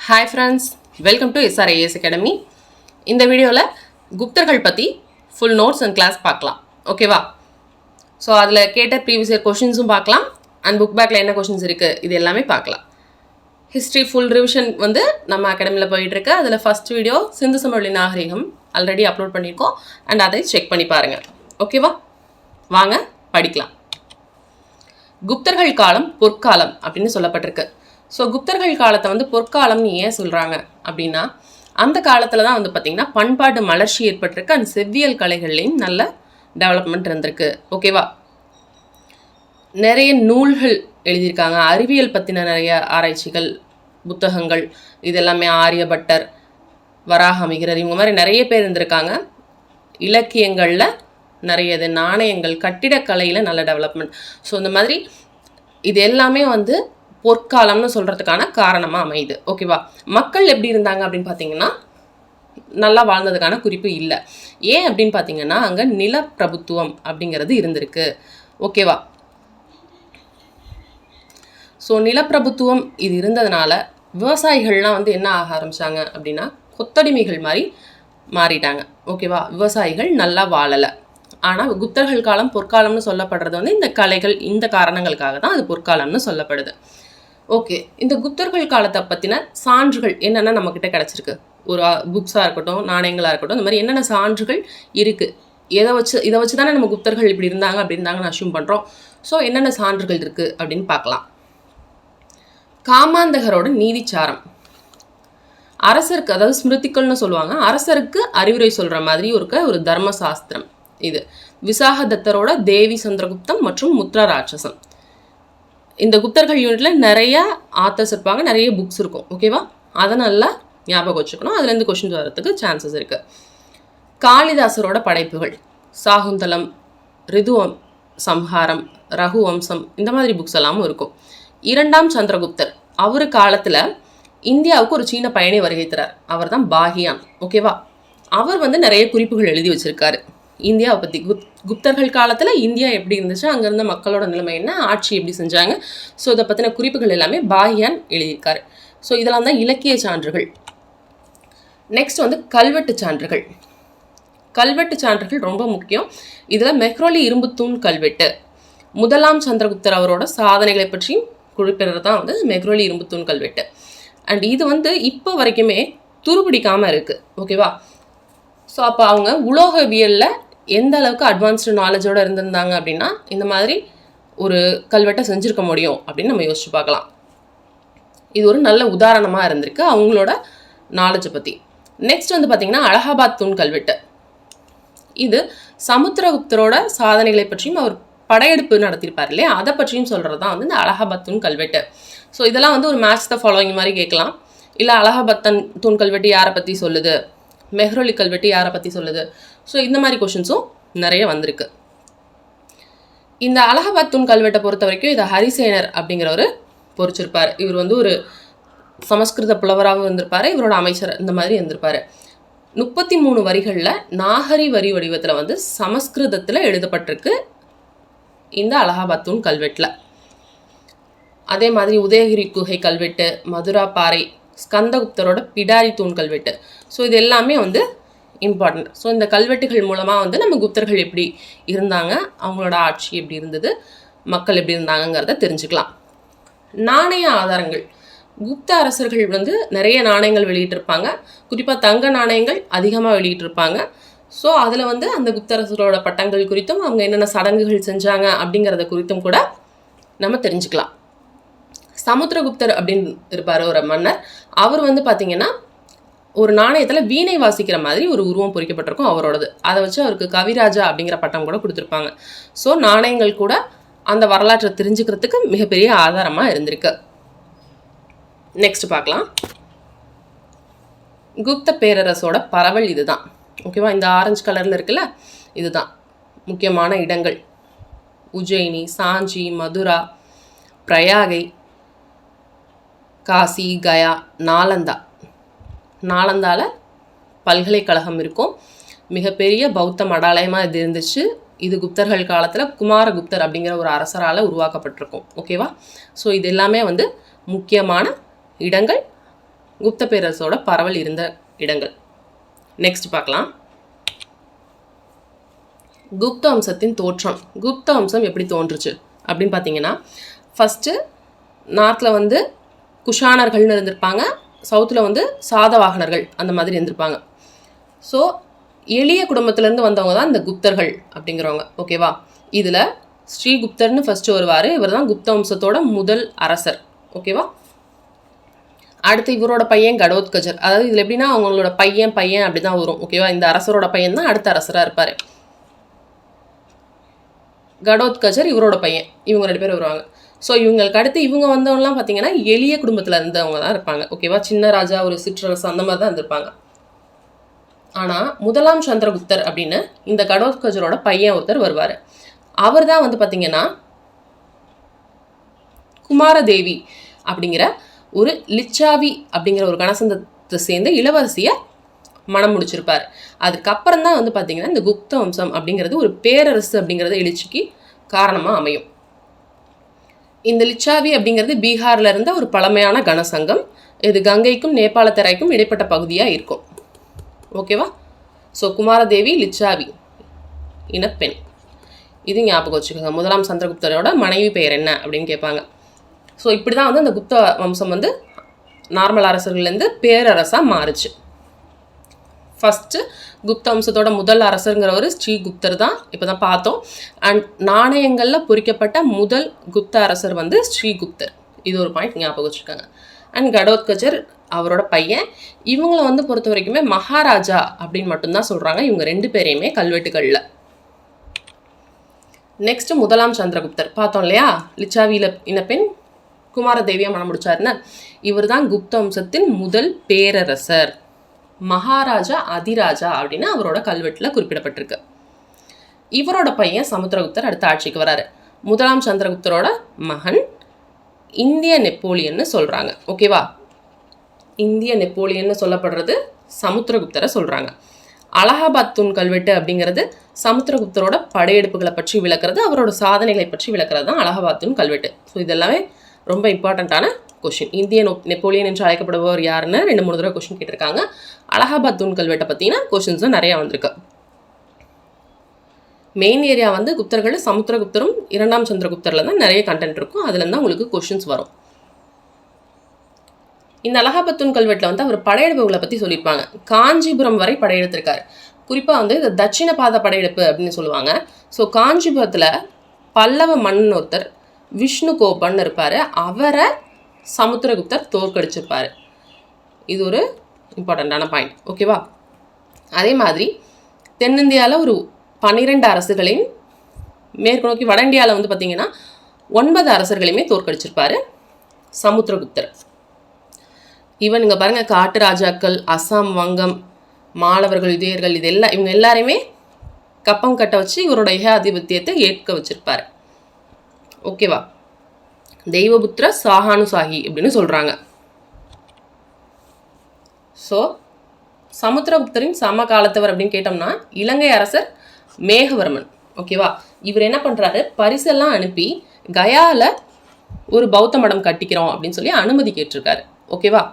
Hi friends, welcome to SRIS academy. இந்த வீடியோவில் குப்தர்கள் பற்றி ஃபுல் நோட்ஸ் அண்ட் கிளாஸ் பார்க்கலாம். ஓகேவா? ஸோ அதில் கேட்ட ப்ரீவியஸ் இயர் கொஷின்ஸும் பார்க்கலாம் அண்ட் புக் பேக்கில் என்ன கொஷின்ஸ் இருக்குது இது எல்லாமே பார்க்கலாம். ஹிஸ்ட்ரி ஃபுல் ரிவிஷன் நம்ம அகாடமியில் போயிட்டுருக்கு. அதில் ஃபஸ்ட் வீடியோ சிந்து சமவெளி நாகரிகம் ஆல்ரெடி அப்லோட் பண்ணியிருக்கோம் அண்ட் அதை செக் பண்ணி பாருங்கள். ஓகேவா? வாங்க படிக்கலாம். குப்தர்கள் காலம் பொற்காலம் அப்படின்னு சொல்லப்பட்டிருக்கு. ஸோ குப்தர்கள் காலத்தை பொற்காலம்னு ஏன் சொல்கிறாங்க அப்படின்னா, அந்த காலத்தில் தான் பார்த்திங்கன்னா பண்பாட்டு மலர்ச்சி ஏற்பட்டிருக்கு அண்ட் செவ்வியல் கலைகள்லையும் நல்ல டெவலப்மெண்ட் இருந்திருக்கு. ஓகேவா? நிறைய நூல்கள் எழுதியிருக்காங்க, அறிவியல் பற்றின நிறைய ஆராய்ச்சிகள், புத்தகங்கள், இது எல்லாமே ஆரியபட்டர், வராகமிகிரர், இவங்க மாதிரி நிறைய பேர் இருந்திருக்காங்க. இலக்கியங்களில் நிறைய இது, நாணயங்கள், கட்டிடக்கலையில் நல்ல டெவலப்மெண்ட். ஸோ இந்த மாதிரி இது எல்லாமே பொற்காலம்னு சொல்கிறதுக்கான காரணமாக அமையுது. ஓகேவா? மக்கள் எப்படி இருந்தாங்க அப்படின்னு பார்த்தீங்கன்னா நல்லா வாழ்ந்ததுக்கான குறிப்பு இல்லை. ஏன் அப்படின்னு பார்த்தீங்கன்னா அங்கே நிலப்பிரபுத்துவம் அப்படிங்கிறது இருந்திருக்கு. ஓகேவா? ஸோ நிலப்பிரபுத்துவம் இது இருந்ததுனால விவசாயிகள்லாம் என்ன ஆக ஆரம்பித்தாங்க அப்படின்னா கொத்தடிமைகள் மாதிரி மாறிட்டாங்க. ஓகேவா? விவசாயிகள் நல்லா வாழலை. ஆனால் குப்தர்கள் காலம் பொற்காலம்னு சொல்லப்படுறது இந்த கலைகள், இந்த காரணங்களுக்காக தான் அது பொற்காலம்னு சொல்லப்படுது. ஓகே, இந்த குப்தர்கள் காலத்தை பற்றின சான்றுகள் என்னென்ன நம்மக்கிட்ட கிடச்சிருக்கு? ஒரு புக்ஸாக இருக்கட்டும், நாணயங்களாக இருக்கட்டும், இந்த மாதிரி என்னென்ன சான்றுகள் இருக்குது? இதை வச்சு தானே நம்ம குப்தர்கள் இப்படி இருந்தாங்க அப்படி இருந்தாங்கன்னு அஷ்யூம் பண்ணுறோம். ஸோ என்னென்ன சான்றுகள் இருக்குது அப்படின்னு பார்க்கலாம். காமாந்தகரோட நீதிச்சாரம், அரசருக்கு, அதாவது ஸ்மிருதிகள்னு சொல்லுவாங்க, அரசருக்கு அறிவுரை சொல்கிற மாதிரி ஒரு தர்மசாஸ்திரம் இது. விசாகதத்தரோட தேவி சந்திரகுப்தம் மற்றும் முத்ரா ராட்சசம். இந்த குப்தர்கள் யூனிட்டில் நிறைய ஆத்தர்ஸ் இருப்பாங்க, நிறைய புக்ஸ் இருக்கும். ஓகேவா? அதை நல்லா ஞாபகம் வச்சுக்கணும். அதுலேருந்து கொஷின்ஸ் வரத்துக்கு சான்சஸ் இருக்குது. காளிதாசரோட படைப்புகள், சாகுந்தலம், ரிது சம்ஹாரம், ரகுவம்சம், இந்த மாதிரி புக்ஸ் எல்லாமும் இருக்கும். இரண்டாம் சந்திரகுப்தர், அவர் காலத்தில் இந்தியாவுக்கு ஒரு சீன பயணி வருகை தரார். அவர் தான் பாகியான். ஓகேவா? அவர் நிறைய குறிப்புகள் எழுதி வச்சுருக்காரு இந்தியாவை பற்றி. குப்தர்கள் காலத்தில் இந்தியா எப்படி இருந்துச்சு, அங்கே இருந்த மக்களோட நிலைமை என்ன, ஆட்சி எப்படி செஞ்சாங்க, ஸோ இதை பற்றின குறிப்புகள் எல்லாமே பாகியான் எழுதியிருக்காரு. ஸோ இதெல்லாம் தான் இலக்கிய சான்றுகள். நெக்ஸ்ட் கல்வெட்டு சான்றுகள். கல்வெட்டு சான்றுகள் ரொம்ப முக்கியம். இதில் மெஹ்ரோலி இரும்புத்தூண் கல்வெட்டு, முதலாம் சந்திரகுப்தர் அவரோட சாதனைகளை பற்றியும் குறிப்பிடுறது தான் மெஹ்ரோலி இரும்புத்தூண் கல்வெட்டு. அண்ட் இது இப்போ வரைக்குமே துருபிடிக்காமல் இருக்குது. ஓகேவா? ஸோ அப்போ அவங்க உலோகவியலில் எந்த அளவுக்கு அட்வான்ஸ்டு நாலேஜோடு இருந்திருந்தாங்க அப்படின்னா இந்த மாதிரி ஒரு கல்வெட்டை செஞ்சுருக்க முடியும் அப்படின்னு நம்ம யோசிச்சு பார்க்கலாம். இது ஒரு நல்ல உதாரணமாக இருந்திருக்கு அவங்களோட நாலேஜை பற்றி. நெக்ஸ்ட் பார்த்திங்கன்னா அலகாபாத் தூண் கல்வெட்டு. இது சமுத்திரகுப்தரோட சாதனைகளை பற்றியும் அவர் படையெடுப்பு நடத்தியிருப்பார் இல்லையா, அதை பற்றியும் சொல்கிறது தான் இந்த அலகாபாத் தூண் கல்வெட்டு. ஸோ இதெல்லாம் ஒரு மேட்ச் த ஃபாலோயிங் மாதிரி கேட்கலாம். இல்லை அலகாபாத் தூண் கல்வெட்டு யாரை பற்றி சொல்லுது, மெஹ்ரோலி கல்வெட்டு யாரை பற்றி சொல்லுது, ஸோ இந்த மாதிரி கொஷின்ஸும் நிறைய வந்திருக்கு. இந்த அலகாபாத் தூண் கல்வெட்டை பொறுத்த வரைக்கும் இதை ஹரிசேனர் அப்படிங்கிறவர் பொறிச்சிருப்பார். இவர் ஒரு சமஸ்கிருத புலவராகவும் இருந்திருப்பார், இவரோட அமைச்சர் இந்த மாதிரி இருந்திருப்பார். 33 வரிகளில் நாகரி வரி வடிவத்தில் சமஸ்கிருதத்தில் எழுதப்பட்டிருக்கு இந்த அலகாபாத் தூண் கல்வெட்டில். அதே மாதிரி உதயகிரி குகை கல்வெட்டு, மதுரா பாறை, ஸ்கந்தகுப்தரோட பிடாரி தூண் கல்வெட்டு, ஸோ இது எல்லாமே இம்பார்ட்டண்ட். ஸோ இந்த கல்வெட்டுகள் மூலமாக நம்ம குப்தர்கள் எப்படி இருந்தாங்க, அவங்களோட ஆட்சி எப்படி இருந்தது, மக்கள் எப்படி இருந்தாங்கங்கிறத தெரிஞ்சுக்கலாம். நாணய ஆதாரங்கள். குப்த அரசர்கள் நிறைய நாணயங்கள் வெளியிட்டிருப்பாங்க, குறிப்பாக தங்க நாணயங்கள் அதிகமாக வெளியிட்டிருப்பாங்க. ஸோ அதில் அந்த குப்த அரசர்களோட பட்டங்கள் குறித்தும் அவங்க என்னென்ன சடங்குகள் செஞ்சாங்க அப்படிங்கிறத குறித்தும் கூட நம்ம தெரிஞ்சுக்கலாம். சமுத்திரகுப்தர் அப்படின்னு இருப்பார் ஒரு மன்னர். அவர் பார்த்திங்கன்னா ஒரு நாணயத்தில் வீணை வாசிக்கிற மாதிரி ஒரு உருவம் பொறிக்கப்பட்டிருக்கும் அவரோடது. அதை வச்சு அவருக்கு கவிராஜா அப்படிங்கிற பட்டம் கூட கொடுத்துருப்பாங்க. ஸோ நாணயங்கள் கூட அந்த வரலாற்றை தெரிஞ்சுக்கிறதுக்கு மிகப்பெரிய ஆதாரமாக இருந்திருக்கு. நெக்ஸ்ட் பார்க்கலாம். குப்த பேரரசோட பரவல் இதுதான். ஓகேவா? இந்த ஆரஞ்சு கலரில் இருக்குல்ல, இதுதான் முக்கியமான இடங்கள். உஜ்ஜயினி, சாஞ்சி, மதுரா, பிரயாகை, காசி, கயா, நாலந்தா. நாலந்தாவில் பல்கலைக்கழகம் இருக்கும். மிகப்பெரிய பௌத்த மடாலயமாக இது இருந்துச்சு. இது குப்தர்கள் காலத்தில் குமாரகுப்தர் அப்படிங்கிற ஒரு அரசரால் உருவாக்கப்பட்டிருக்கும். ஓகேவா? ஸோ இது எல்லாமே முக்கியமான இடங்கள் குப்த பேரரசோட பரவல் இருந்த இடங்கள். நெக்ஸ்ட் பார்க்கலாம். குப்த வம்சத்தின் தோற்றம். குப்த வம்சம் எப்படி தோன்றுச்சு அப்படின்னு பார்த்தீங்கன்னா, ஃபஸ்ட்டு நார்த்தில் வந்து குஷானர்கள்னு இருந்திருப்பாங்க, சவுத்தில் வந்து சாதவாகனர்கள் அந்த மாதிரி இருந்திருப்பாங்க. ஸோ எளிய குடும்பத்திலேருந்து வந்தவங்க தான் இந்த குப்தர்கள் அப்படிங்கிறவங்க. ஓகேவா? இதில் ஸ்ரீகுப்தர்னு ஃபஸ்ட்டு வருவார். இவர் தான் குப்த வம்சத்தோட முதல் அரசர். ஓகேவா? அடுத்து இவரோட பையன் கடோத்கஜர். அதாவது இதில் எப்படின்னா அவங்களோட பையன் அப்படி தான் வரும். ஓகேவா? இந்த அரசரோட பையன் தான் அடுத்த அரசராக இருப்பார். கடோத்கஜர் இவரோட பையன், இவங்க 2 பேர் வருவாங்க. ஸோ இவங்களுக்கு அடுத்து இவங்க வந்தவங்கலாம் பார்த்தீங்கன்னா எளிய குடும்பத்தில் இருந்தவங்க தான் இருப்பாங்க. ஓகேவா? சின்ன ராஜா, ஒரு சிற்றரசு அந்த மாதிரி தான் இருந்திருப்பாங்க. ஆனால் முதலாம் சந்திரகுப்தர் அப்படின்னு இந்த கடோத்கஜரோட பையன் ஒருத்தர் வருவார். அவர் தான் வந்து பார்த்தீங்கன்னா குமாரதேவி அப்படிங்கிற ஒரு லிச்சாவி அப்படிங்கிற ஒரு கணசந்தத்தை சேர்ந்த இளவரசியை மனம் முடிச்சிருப்பார். அதுக்கப்புறம் தான் வந்து பார்த்தீங்கன்னா இந்த குப்த வம்சம் அப்படிங்கிறது ஒரு பேரரசு அப்படிங்கிறத எழுச்சிக்கு காரணமாக அமையும். இந்த லிச்சாவி அப்படிங்கிறது பீகாரில் இருந்த ஒரு பழமையான கனசங்கம். இது கங்கைக்கும் நேபாளத்தரைக்கும் இடைப்பட்ட பகுதியாக இருக்கும். ஓகேவா? ஸோ குமாரதேவி லிச்சாவி இனப்பெண். இது ஞாபகம் வச்சுக்கோங்க. முதலாம் சந்திரகுப்தரோட மனைவி பெயர் என்ன அப்படின்னு கேட்பாங்க. ஸோ இப்படி தான் வந்து அந்த குப்த வம்சம் வந்து நார்மல் அரசர்கள்லேருந்து பேரரசாக மாறுச்சு. ஃபஸ்ட்டு குப்த வம்சத்தோட முதல் அரசருங்கிறவர் ஸ்ரீகுப்தர் தான், இப்போ தான் பார்த்தோம். அண்ட் நாணயங்களில் பொறிக்கப்பட்ட முதல் குப்த அரசர் வந்து ஸ்ரீகுப்தர். இது ஒரு பாயிண்ட் ஞாபகம் வச்சுருக்காங்க. அண்ட் கடோத்கஜர் அவரோட பையன். இவங்கள வந்து பொறுத்த வரைக்குமே மகாராஜா அப்படின்னு மட்டும்தான் சொல்கிறாங்க, இவங்க 2 பேரையுமே கல்வெட்டுகளில். நெக்ஸ்ட்டு முதலாம் சந்திரகுப்தர் பார்த்தோம் இல்லையா? லிச்சாவியில் இனப்பெண் குமாரதேவியை மனம் முடிச்சாருன்னு. இவர் தான் குப்த வம்சத்தின் முதல் பேரரசர். மகாராஜா அதிராஜா அப்படின்னு அவரோட கல்வெட்டில் குறிப்பிடப்பட்டிருக்கு. இவரோட பையன் சமுத்திரகுப்தர் அடுத்த ஆட்சிக்கு வராரு. முதலாம் சந்திரகுப்தரோட மகன் இந்திய நெப்போலியன்னு சொல்கிறாங்க. ஓகேவா? இந்திய நெப்போலியன்னு சொல்லப்படுறது சமுத்திரகுப்தரை சொல்கிறாங்க. அலகாபாத் தூண் கல்வெட்டு அப்படிங்கிறது சமுத்திரகுப்தரோட படையெடுப்புகளை பற்றி விளக்குறது, அவரோட சாதனைகளை பற்றி விளக்குறது தான் அலகாபாத் தூண் கல்வெட்டு. ஸோ இதெல்லாமே ரொம்ப இம்பார்ட்டண்ட்டான கொஷின். இந்திய நெப்போலியன் என்று அழைக்கப்படுபவர் யாருன்னு 2-3 தடவை கொஷின் கேட்டிருக்காங்க. அலகாபாத் தூண் கல்வெட்டை பற்றினா கொஷின்ஸும் நிறையா வந்திருக்கு. மெயின் ஏரியா வந்து குப்தர்கள் சமுத்திரகுப்தரும் 2ஆம் சந்திரகுப்தரில் தான் நிறைய கண்டென்ட் இருக்கும். அதுலேருந்து தான் உங்களுக்கு கொஷின்ஸ் வரும். இந்த அலகாபாத் தூண் கல்வெட்டில் வந்து அவர் படையெடுப்புகளை பற்றி சொல்லியிருப்பாங்க. காஞ்சிபுரம் வரை படையெடுத்திருக்காரு. குறிப்பாக வந்து இந்த தட்சிண பாத படையெடுப்பு அப்படின்னு சொல்லுவாங்க. ஸோ காஞ்சிபுரத்தில் பல்லவ மன்னன் ஒருத்தர் விஷ்ணு கோபன் இருப்பார். அவரை சமுத்திரகுப்தர் தோற்கடிச்சிருப்பார். இது ஒரு இம்பார்ட்டண்ட்டான பாயிண்ட். ஓகேவா? அதே மாதிரி தென்னிந்தியாவில் ஒரு 12 அரசுகளையும், மேற்கு நோக்கி வட இந்தியாவில் வந்து பார்த்திங்கன்னா 9 அரசர்களையுமே தோற்கடிச்சிருப்பார் சமுத்திரகுப்தர். ஈவன் இங்கே பாருங்கள், காட்டு ராஜாக்கள், அசாம், வங்கம், மாலவர்கள், விஜயர்கள், இவங்க எல்லாரையுமே கப்பம் கட்ட வச்சு இவரோட ஏகாதிபத்தியத்தை ஏற்க வச்சிருப்பார். ஓகேவா? தெய்வபுத்திர சாஹானுசாஹி அப்படின்னு சொல்கிறாங்க. ஸோ சமுத்திரகுப்தரின் சம காலத்தவர் அப்படின்னு கேட்டோம்னா இலங்கை அரசர் மேகவர்மன். ஓகேவா? இவர் என்ன பண்ணுறாரு, பரிசெல்லாம் அனுப்பி கயாவில் ஒரு பௌத்த மடம் கட்டிக்கிறோம் அப்படின்னு சொல்லி அனுமதி கேட்டிருக்காரு. ஓகேவா?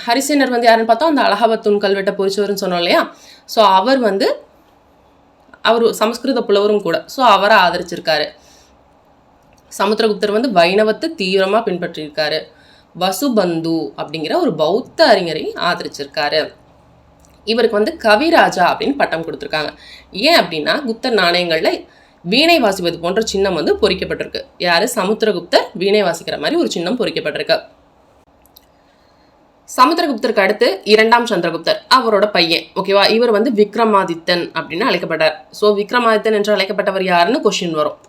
ஹரிசேனர் வந்து யாருன்னு பார்த்தோம், அந்த அலகாபாத் தூண் கல்வெட்டை பொறிச்சவர்னு சொன்னோம் இல்லையா? ஸோ அவர் சமஸ்கிருத புலவரும் கூட. ஸோ அவரை ஆதரிச்சிருக்காரு. சமுத்திரகுப்தர் வந்து வைணவத்தை தீவிரமாக பின்பற்றியிருக்காரு. வசுபந்து அப்படிங்கிற ஒரு பௌத்த அறிஞரை ஆதரிச்சிருக்காரு. இவருக்கு வந்து கவிராஜா அப்படின்னு பட்டம் கொடுத்துருக்காங்க. ஏன் அப்படின்னா குப்தர் நாணயங்களில் வீணை வாசிப்பது போன்ற சின்னம் வந்து பொறிக்கப்பட்டிருக்கு. யார்? சமுத்திரகுப்தர் வீணை வாசிக்கிற மாதிரி ஒரு சின்னம் பொறிக்கப்பட்டிருக்கு. சமுத்திரகுப்தருக்கு அடுத்து 2ஆம் சந்திரகுப்தர், அவரோட பையன். ஓகேவா? இவர் வந்து விக்ரமாதித்தன் அப்படின்னு அழைக்கப்பட்டார். ஸோ விக்ரமாதித்தன் என்று அழைக்கப்பட்டவர் யாருன்னு கொஸ்டின் வரும்.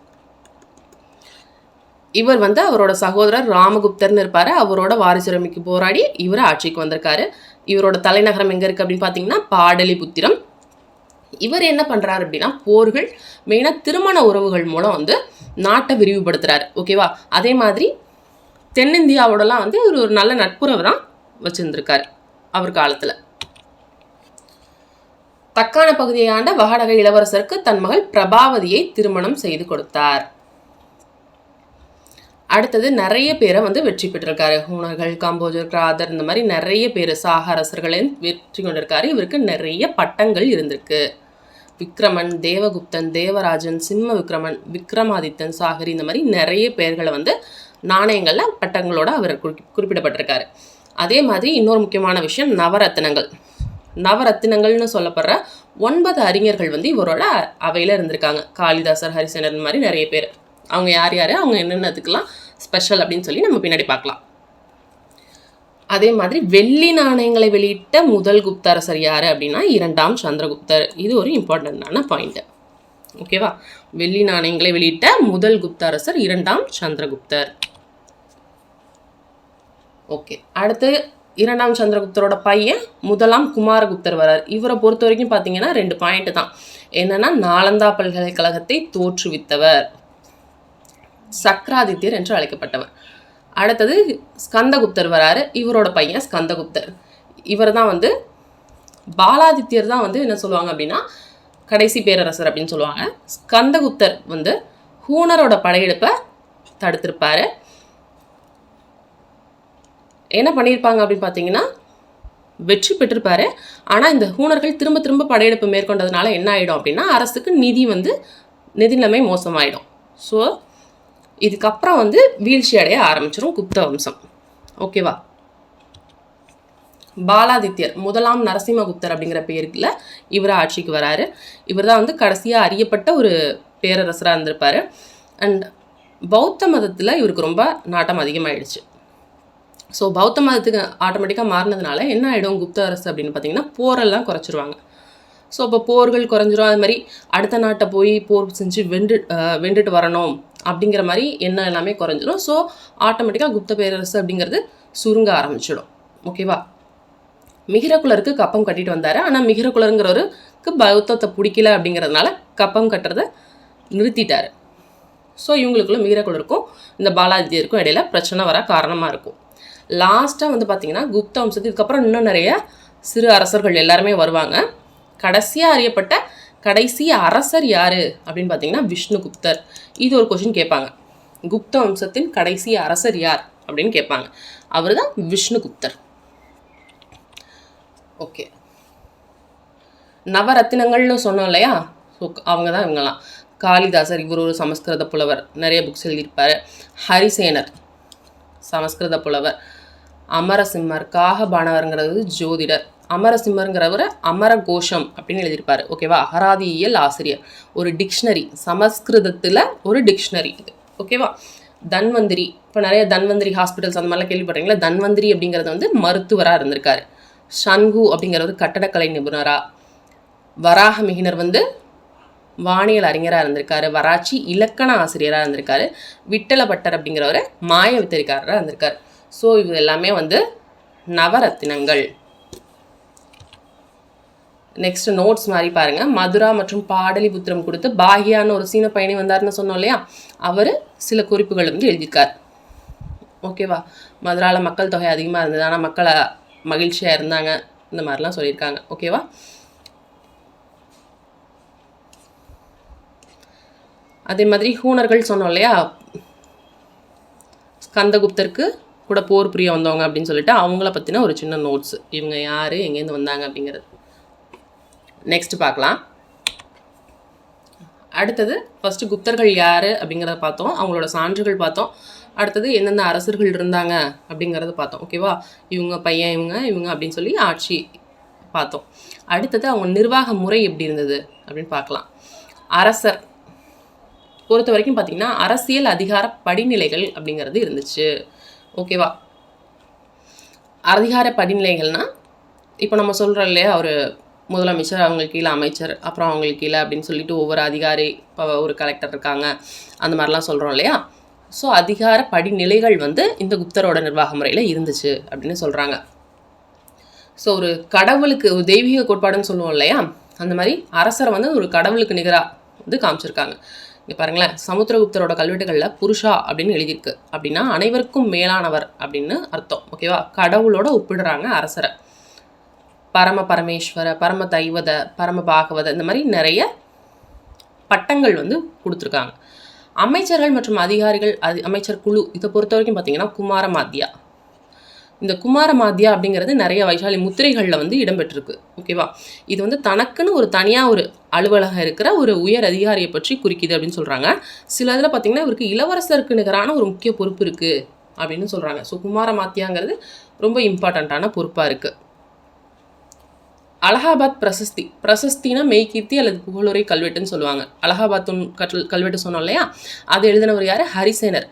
இவர் வந்து அவரோட சகோதரர் ராமகுப்தர்னு இருப்பார். அவரோட வாரிசுரிமைக்கு போராடி இவர் ஆட்சிக்கு வந்திருக்காரு. இவரோட தலைநகரம் எங்கே இருக்குது அப்படின்னு பார்த்தீங்கன்னா பாடலிபுத்திரம். இவர் என்ன பண்ணுறாரு அப்படின்னா போர்கள், மெயினாக திருமண உறவுகள் மூலம் வந்து நாட்டை விரிவுபடுத்துகிறாரு. ஓகேவா? அதே மாதிரி தென்னிந்தியாவோடலாம் வந்து ஒரு நல்ல நட்புறவு தான் வச்சுருந்துருக்காரு அவர் காலத்தில். தக்கான பகுதியை ஆண்ட வகடக இளவரசருக்கு தன் மகள் பிரபாவதியை திருமணம் செய்து கொடுத்தார். அடுத்தது நிறைய பேரை வந்து வெற்றி பெற்றிருக்காரு. ஹூணர்கள், காம்போஜர், கிராதர் இந்த மாதிரி நிறைய பேர் சாக அரசர்களையும் வெற்றி கொண்டிருக்காரு. இவருக்கு நிறைய பட்டங்கள் இருந்திருக்கு. விக்ரமன், தேவகுப்தன், தேவராஜன், சிம்ம விக்ரமன், விக்ரமாதித்தன், சாகரி இந்த மாதிரி நிறைய பேர்களை வந்து நாணயங்களில் பட்டங்களோட அவர் குறிப்பிடப்பட்டிருக்காரு. அதே மாதிரி இன்னொரு முக்கியமான விஷயம் நவரத்தினங்கள். நவரத்தினங்கள்னு சொல்லப்படுற 9 அறிஞர்கள் வந்து இவரோட அவையில் இருந்திருக்காங்க. காளிதாசர், ஹரிசேனர் இந்த மாதிரி நிறைய பேர். அவங்க யார் யார், அவங்க என்னென்னதுக்கெல்லாம் ஸ்பெஷல் அப்படின்னு சொல்லி நம்ம பின்னாடி பார்க்கலாம். அதே மாதிரி வெள்ளி நாணயங்களை வெளியிட்ட முதல் குப்த அரசர் யார் அப்படின்னா 2ஆம் சந்திரகுப்தர். இது ஒரு இம்பார்ட்டண்டான பாயிண்ட். ஓகேவா? வெள்ளி நாணயங்களை வெளியிட்ட முதல் குப்த அரசர் 2ஆம் சந்திரகுப்தர். ஓகே, அடுத்து 2ஆம் சந்திரகுப்தரோட பையன் 1ஆம் குமாரகுப்தர் வரார். இவரை பொறுத்த வரைக்கும் பார்த்தீங்கன்னா 2 பாயிண்ட் தான். என்னன்னா, நாலந்தா பல்கலைக்கழகத்தை தோற்றுவித்தவர், சக்ராதித்யர் என்று அழைக்கப்பட்டவர். அடுத்தது ஸ்கந்தகுப்தர் வராரு. இவரோட பையன் ஸ்கந்தகுப்தர். இவர் தான் வந்து பாலாதித்யர் தான் வந்து என்ன சொல்லுவாங்க அப்படின்னா கடைசி பேரரசர் அப்படின்னு சொல்லுவாங்க. ஸ்கந்தகுப்தர் வந்து ஹூணரோட படையெடுப்பை தடுத்திருப்பாரு. என்ன பண்ணியிருப்பாங்க அப்படின்னு பார்த்தீங்கன்னா வெற்றி பெற்றிருப்பாரு. ஆனால் இந்த ஹூணர்கள் திரும்ப திரும்ப படையெடுப்பு மேற்கொண்டதுனால என்ன ஆகிடும் அப்படின்னா அரசுக்கு நிதி நிலைமை மோசமாயிடும். ஸோ இதுக்கப்புறம் வந்து வீழ்ச்சி அடைய ஆரம்பிச்சிடும் குப்த வம்சம். ஓகேவா? பாலாதித்யர் 1ஆம் நரசிம்மகுப்தர் அப்படிங்கிற பேருக்குல இவர் ஆட்சிக்கு வராரு. இவர் தான் வந்து கடைசியாக அறியப்பட்ட ஒரு பேரரசராக இருந்திருப்பார். அண்ட் பௌத்த மதத்தில் இவருக்கு ரொம்ப நாட்டம் அதிகமாகிடுச்சு. ஸோ பௌத்த மதத்துக்கு ஆட்டோமேட்டிக்காக மாறினதுனால என்ன ஆகிடும் குப்த அரசு அப்படின்னு பார்த்தீங்கன்னா போரெல்லாம் குறைச்சிருவாங்க. ஸோ இப்போ போர்கள் குறைஞ்சிரும். அது மாதிரி அடுத்த நாட்டை போய் போர் செஞ்சு வெண்டுட்டு வரணும் அப்படிங்கிற மாதிரி எண்ணம் எல்லாமே குறைஞ்சிரும். ஸோ ஆட்டோமேட்டிக்காக குப்த பேரரசு அப்படிங்கிறது சுருங்க ஆரம்பிச்சிடும். ஓகேவா? மிகிரகுலருக்கு கப்பம் கட்டிட்டு வந்தார். ஆனால் மிகிரகுலருங்கிறவருக்கு பௌத்தத்தை பிடிக்கல அப்படிங்கிறதுனால கப்பம் கட்டுறதை நிறுத்திட்டார். ஸோ இவங்களுக்குள்ள மிகிரகுலருக்கும் இந்த பாலாதித்யருக்கும் இடையில பிரச்சனை வர காரணமாக இருக்கும். லாஸ்ட்டாக வந்து பார்த்திங்கன்னா குப்த வம்சத்துக்கு இதுக்கப்புறம் இன்னும் நிறைய சிறு அரசர்கள் எல்லாருமே வருவாங்க. கடைசியாக அறியப்பட்ட கடைசி அரசர் யார் அப்படின்னு பார்த்தீங்கன்னா விஷ்ணுகுப்தர். இது ஒரு கொஷின் கேட்பாங்க. குப்த வம்சத்தின் கடைசி அரசர் யார் அப்படின்னு கேட்பாங்க. அவர் தான் விஷ்ணுகுப்தர். ஓகே, நவரத்தினங்கள்னு சொன்னோம் இல்லையா? ஸோ அவங்க தான் இவங்கெல்லாம். காளிதாசர், இவர் ஒரு சமஸ்கிருத புலவர், நிறைய புக்ஸ் எழுதியிருப்பார். ஹரிசேனர் சமஸ்கிருத புலவர். அமரசிம்மர், காகபாணவருங்கிறது ஜோதிடர். அமரசிம்மருங்கிறவர் அமரகோஷம் அப்படின்னு எழுதியிருப்பார். ஓகேவா? அகராதியியல் ஆசிரியர். ஒரு டிக்ஷனரி, சமஸ்கிருதத்தில் ஒரு டிக்ஷனரி இது. ஓகேவா? தன்வந்திரி, இப்போ நிறைய தன்வந்திரி ஹாஸ்பிட்டல்ஸ் அந்த மாதிரிலாம் கேள்விப்படுறீங்களா? தன்வந்திரி அப்படிங்கிறது வந்து மருத்துவராக இருந்திருக்காரு. ஷன்கு அப்படிங்கிறது கட்டடக்கலை நிபுணராக. வராகமிகினர் வந்து வானியல் அறிஞராக இருந்திருக்காரு. வராச்சி இலக்கண ஆசிரியராக இருந்திருக்காரு. விட்டலபட்டர் அப்படிங்கிறவர் மாய வித்தரிக்காரராக இருந்திருக்காரு. ஸோ இது எல்லாமே வந்து நவரத்தினங்கள். நெக்ஸ்ட் நோட்ஸ் மாதிரி பாருங்கள். மதுரா மற்றும் பாடலிபுத்திரம் கொடுத்து பாகியான்னு ஒரு சீன பயணி வந்தார்னு சொன்னோம் இல்லையா? அவர் சில குறிப்புகள் வந்து எழுதியிருக்கார். ஓகேவா? மதுராவில் மக்கள் தொகை அதிகமாக இருந்தது, ஆனால் மக்களை மகிழ்ச்சியாக இருந்தாங்க, இந்த மாதிரிலாம் சொல்லியிருக்காங்க. ஓகேவா? அதே மாதிரி ஹூணர்கள் சொன்னோம் இல்லையா? ஸ்கந்தகுப்தருக்கு கூட போர் புரிய வந்தவங்க அப்படின்னு சொல்லிட்டு அவங்கள பற்றின ஒரு சின்ன நோட்ஸ். இவங்க யார், எங்கேருந்து வந்தாங்க அப்படிங்கிறது நெக்ஸ்ட் பார்க்கலாம். அடுத்தது ஃபஸ்ட்டு குப்தர்கள் யார் அப்படிங்கிறத பார்த்தோம். அவங்களோட சான்றுகள் பார்த்தோம். அடுத்தது எந்தெந்த அரசர்கள் இருந்தாங்க அப்படிங்கிறத பார்த்தோம். ஓகேவா? இவங்க பையன், இவங்க அப்படின்னு சொல்லி ஆட்சி பார்த்தோம். அடுத்தது அவங்க நிர்வாக முறை எப்படி இருந்தது அப்படின்னு பார்க்கலாம். அரசர் பொறுத்த வரைக்கும் பார்த்திங்கன்னா அரசியல் அதிகார படிநிலைகள் அப்படிங்கிறது இருந்துச்சு. ஓகேவா? அதிகார படிநிலைகள்னால் இப்போ நம்ம சொல்கிறோம் இல்லையா, ஒரு முதலமைச்சர், அவங்களுக்கு கீழே அமைச்சர், அப்புறம் அவங்களுக்கு கீழே அப்படின்னு சொல்லிட்டு ஒவ்வொரு அதிகாரி, இப்போ ஒரு கலெக்டர் இருக்காங்க, அந்த மாதிரிலாம் சொல்கிறோம் இல்லையா? ஸோ அதிகார படிநிலைகள் வந்து இந்த குப்தரோட நிர்வாக முறையில் இருந்துச்சு அப்படின்னு சொல்கிறாங்க. ஸோ ஒரு கடவுளுக்கு, ஒரு தெய்வீக கோட்பாடுன்னு சொல்லுவோம் இல்லையா, அந்த மாதிரி அரசரை வந்து ஒரு கடவுளுக்கு நிகராக வந்து காமிச்சிருக்காங்க. இங்கே பாருங்களேன், சமுத்திரகுப்தரோட கல்வெட்டுகளில் புருஷா அப்படின்னு எழுதியிருக்கு. அப்படின்னா அனைவருக்கும் மேலானவர் அப்படின்னு அர்த்தம். ஓகேவா? கடவுளோட ஒப்பிடுறாங்க அரசரை. பரம பரமேஸ்வர, பரம தைவத, பரம பாகவத, இந்த மாதிரி நிறைய பட்டங்கள் வந்து கொடுத்துருக்காங்க. அமைச்சர்கள் மற்றும் அதிகாரிகள் அமைச்சர் குழு இதை பொறுத்த வரைக்கும் பார்த்தீங்கன்னா குமாரமாத்யா. இந்த குமாரமாத்யா அப்படிங்கிறது நிறைய வைசாலி முத்திரைகளில் வந்து இடம்பெற்றிருக்கு. ஓகேவா, இது வந்து தனக்குன்னு ஒரு தனியாக ஒரு அலுவலகம் இருக்கிற ஒரு உயர் அதிகாரியை பற்றி குறிக்குது அப்படின்னு சொல்கிறாங்க. சில இதில் பார்த்தீங்கன்னா இவருக்கு இளவரசருக்கு நிகரான ஒரு முக்கிய பொறுப்பு இருக்குது அப்படின்னு சொல்கிறாங்க. ஸோ குமாரமாத்யாங்கிறது ரொம்ப இம்பார்ட்டண்ட்டான பொறுப்பாக இருக்குது. அலகாபாத் பிரசஸ்தினா மெய்கீர்த்தி அல்லது புகழுரை கல்வெட்டுன்னு சொல்லுவாங்க. அலகாபாத் கல்வெட்டு சொன்னோம் இல்லையா, அது எழுதினவர் யார்? ஹரிசேனர்.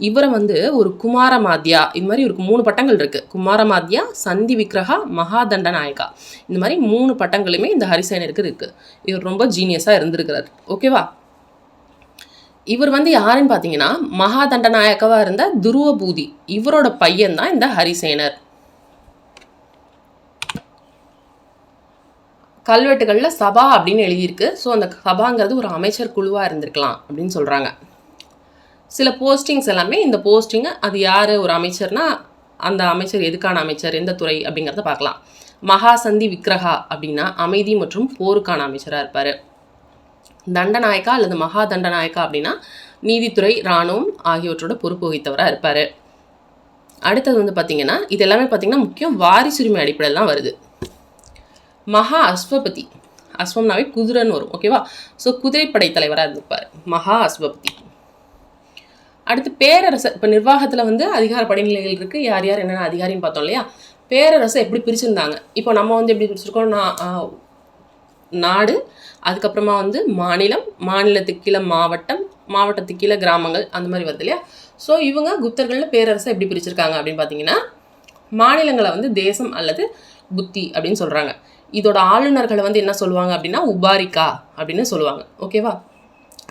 இவரை வந்து ஒரு குமாரமாத்யா, இது மாதிரி இவருக்கு 3 பட்டங்கள் இருக்குது. குமாரமாத்யா, சந்தி விக்ரகா, மகாதண்டநாயகா, இந்த மாதிரி 3 பட்டங்களுமே இந்த ஹரிசேனருக்கு இருக்குது. இவர் ரொம்ப ஜீனியஸாக இருந்திருக்கிறார். ஓகேவா, இவர் வந்து யாருன்னு பார்த்தீங்கன்னா மகாதண்டநாயக்காவாக இருந்த துருவபூதி, இவரோட பையன் தான் இந்த ஹரிசேனர். கல்வெட்டுகளில் சபா அப்படின்னு எழுதியிருக்கு. ஸோ அந்த சபாங்கிறது ஒரு அமைச்சர் குழுவாக இருந்திருக்கலாம் அப்படின்னு சொல்கிறாங்க. சில போஸ்டிங்ஸ் எல்லாமே இந்த போஸ்டிங்கு அது யார் ஒரு அமைச்சர்னா அந்த அமைச்சர் எதுக்கான அமைச்சர், எந்த துறை அப்படிங்கிறத பார்க்கலாம். மகாசந்தி விக்ரகா அப்படின்னா அமைதி மற்றும் போருக்கான அமைச்சராக இருப்பார். தண்டநாயக்கா அல்லது மகா தண்டநாயக்கா அப்படின்னா நீதித்துறை, இராணுவம் ஆகியவற்றோட பொறுப்பு வகித்தவராக இருப்பார். அடுத்தது வந்து பார்த்திங்கன்னா இது எல்லாமே பார்த்திங்கன்னா முக்கியம் வாரிசுரிமை அடிப்படையில் தான் வருது. மகா அஸ்வபதி, அஸ்வம்னாவே குதிரைன்னு வரும். ஓகேவா, ஸோ குதிரைப்படை தலைவராக இருந்திருப்பார் மகா அஸ்வபதி. அடுத்து பேரரசர். இப்போ நிர்வாகத்தில் வந்து அதிகார படிநிலைகள் இருக்குது. யார் யார் என்னென்ன அதிகாரின்னு பார்த்தோம் இல்லையா. பேரரசை எப்படி பிரிச்சுருந்தாங்க, இப்போ நம்ம வந்து எப்படி பிரிச்சிருக்கோம், நாடு, அதுக்கப்புறமா வந்து மாநிலம், மாநிலத்துக்கு கீழே மாவட்டம், மாவட்டத்துக்கு கீழே கிராமங்கள், அந்த மாதிரி வருது இல்லையா. ஸோ இவங்க குப்தர்களில் பேரரசை எப்படி பிரிச்சிருக்காங்க அப்படின்னு பார்த்தீங்கன்னா மாநிலங்களை வந்து தேசம் அல்லது புத்தி அப்படின்னு சொல்கிறாங்க. இதோட ஆளுநர்களை வந்து என்ன சொல்லுவாங்க அப்படின்னா உபாரிகா அப்படின்னு சொல்லுவாங்க. ஓகேவா,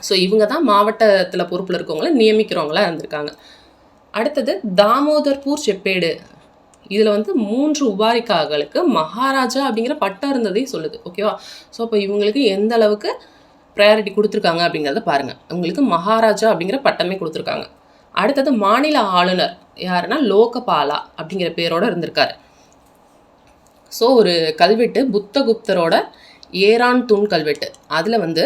ஸோ இவங்க தான் மாவட்டத்தில் பொறுப்பில் இருக்கவங்கள நியமிக்கிறவங்களா இருந்திருக்காங்க. அடுத்தது தாமோதர்பூர் செப்பேடு. இதில் வந்து 3 உபாரிகாக்களுக்கு மகாராஜா அப்படிங்கிற பட்டம் இருந்ததே சொல்லுது. ஓகேவா, ஸோ இப்போ இவங்களுக்கு எந்த அளவுக்கு ப்ரையாரிட்டி கொடுத்துருக்காங்க அப்படிங்கிறத பாருங்கள். இவங்களுக்கு மகாராஜா அப்படிங்கிற பட்டமே கொடுத்துருக்காங்க. அடுத்தது மாநில ஆளுநர் யாருன்னா லோகபாலா அப்படிங்கிற பேரோடு இருந்திருக்காரு. ஸோ ஒரு கல்வெட்டு புத்தகுப்தரோட ஏரான் தூண் கல்வெட்டு, அதில் வந்து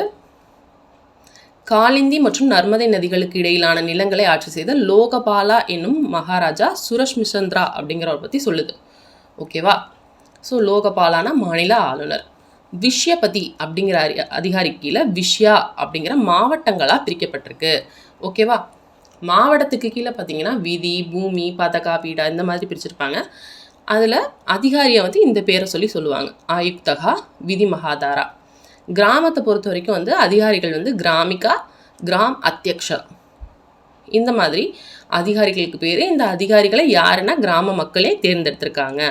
காலிந்தி மற்றும் நர்மதை நதிகளுக்கு இடையிலான நிலங்களை ஆட்சி செய்த லோகபாலா என்னும் மகாராஜா சுரஷ்மிசந்திரா அப்படிங்கிறவரை பற்றி சொல்லுது. ஓகேவா, ஸோ லோகபாலானா மாநில ஆளுநர். விஷ்யபதி அப்படிங்கிற அதிகாரி கீழே விஷ்யா அப்படிங்கிற மாவட்டங்களாக பிரிக்கப்பட்டிருக்கு. ஓகேவா, மாவட்டத்துக்கு கீழே பார்த்தீங்கன்னா விதி, பூமி, பதகா, பீடா இந்த மாதிரி பிரிச்சிருப்பாங்க. அதில் அதிகாரியை வந்து இந்த பேரை சொல்லுவாங்க, ஆயுக்தகா, விதி மகாதாரா. கிராமத்தை பொறுத்த வரைக்கும் வந்து அதிகாரிகள் வந்து கிராமிகா, கிராம் அத்தியக்ஷா, இந்த மாதிரி அதிகாரிகளுக்கு பேர். இந்த அதிகாரிகளை யாருன்னா கிராம மக்களே தேர்ந்தெடுத்திருக்காங்க.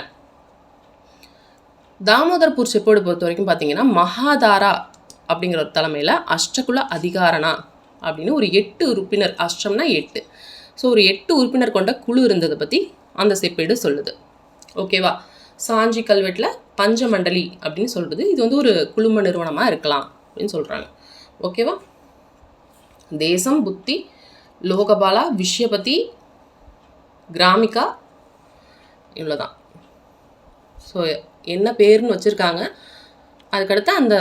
தாமோதர்பூர் செப்பேடு பொறுத்த வரைக்கும் பார்த்தீங்கன்னா மகாதாரா அப்படிங்கிற ஒரு தலைமையில் அஷ்டகுல அதிகாரணா அப்படின்னு ஒரு 8 உறுப்பினர், அஷ்டம்னா 8, ஸோ ஒரு 8 உறுப்பினர் கொண்ட குழு இருந்ததை பற்றி அந்த செப்பேடு சொல்லுது. ஓகேவா, சாஞ்சி கல்வெட்டில் பஞ்சமண்டலி அப்படின்னு சொல்கிறது இது வந்து ஒரு குழும நிறுவனமாக இருக்கலாம் அப்படின்னு சொல்கிறாங்க. ஓகேவா, தேசம், புத்தி, லோகபாலா, விஷ்யபதி, கிராமிகா, இவ்வளோதான். ஸோ என்ன பேர்னு வச்சுருக்காங்க, அதுக்கடுத்து அந்த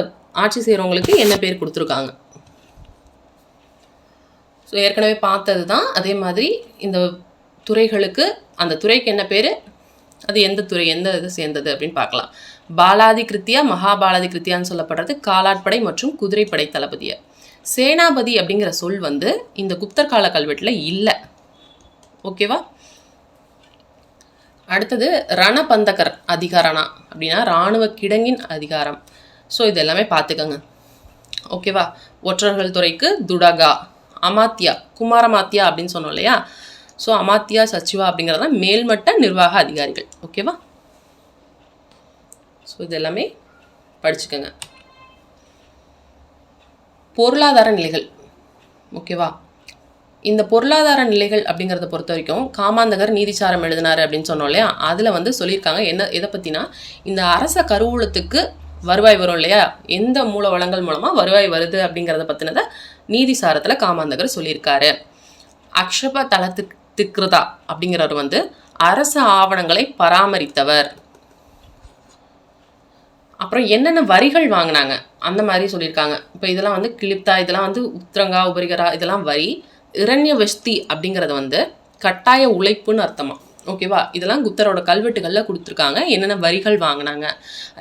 ஆட்சி செய்கிறவங்களுக்கு என்ன பேர் கொடுத்துருக்காங்க. ஸோ ஏற்கனவே பார்த்தது தான். அதே மாதிரி இந்த துறைகளுக்கு அந்த துறைக்கு என்ன பேர், அது எந்த துறை, எந்த இது சேர்ந்தது அப்படின்னு பார்க்கலாம். பாலாதி கிருத்தியா, மகாபாலாதி கிருத்தியான்னு சொல்லப்படுறது காலாட்படை மற்றும் குதிரைப்படை தளபதியை. சேனாபதி அப்படிங்கிற சொல் வந்து இந்த குப்தர் கால கல்வெட்டில் இல்லை. ஓகேவா, அடுத்தது ரணபந்தகர் அதிகாரனா அப்படின்னா இராணுவ கிடங்கின் அதிகாரம். ஸோ இது எல்லாமே பார்த்துக்கோங்க. ஓகேவா, ஒற்றர்கள் துறைக்கு துடகா, அமாத்தியா, குமாரமாத்தியா அப்படின்னு சொன்னோம் இல்லையா. ஸோ அமாத்தியா, சச்சிவா அப்படிங்கிறத மேல்மட்ட நிர்வாக அதிகாரிகள். ஓகேவா, ஸோ இது எல்லாமே படிச்சுக்கோங்க. பொருளாதார நிலைகள். ஓகேவா, இந்த பொருளாதார நிலைகள் அப்படிங்கிறத பொறுத்த வரைக்கும் காமாந்தகர் நீதிச்சாரம் எழுதினார் அப்படின்னு சொன்னோம் இல்லையா. அதில் வந்து சொல்லியிருக்காங்க என்ன, எதை பற்றினா இந்த அரச கருவூலத்துக்கு வருவாய் வரும் இல்லையா, எந்த மூல வளங்கள் மூலமாக வருவாய் வருது அப்படிங்கிறத பற்றினதை நீதிசாரத்தில் காமாந்தகர் சொல்லியிருக்காரு. அக்ஷப தலத்திருதா அப்படிங்கிறவர் வந்து அரச ஆவணங்களை பராமரித்தவர். அப்புறம் என்னென்ன வரிகள் வாங்கினாங்க அந்த மாதிரி சொல்லியிருக்காங்க. இப்போ இதெல்லாம் வந்து கிளிப்தா, இதெல்லாம் வந்து உத்ரங்கா, உபரிகரா, இதெல்லாம் வரி. இரண்யவஸ்தி அப்படிங்கிறது வந்து கட்டாய உழைப்புன்னு அர்த்தமா. ஓகேவா? இதெல்லாம் குப்தரோட கல்வெட்டுகளில் கொடுத்துருக்காங்க, என்னென்ன வரிகள் வாங்கினாங்க.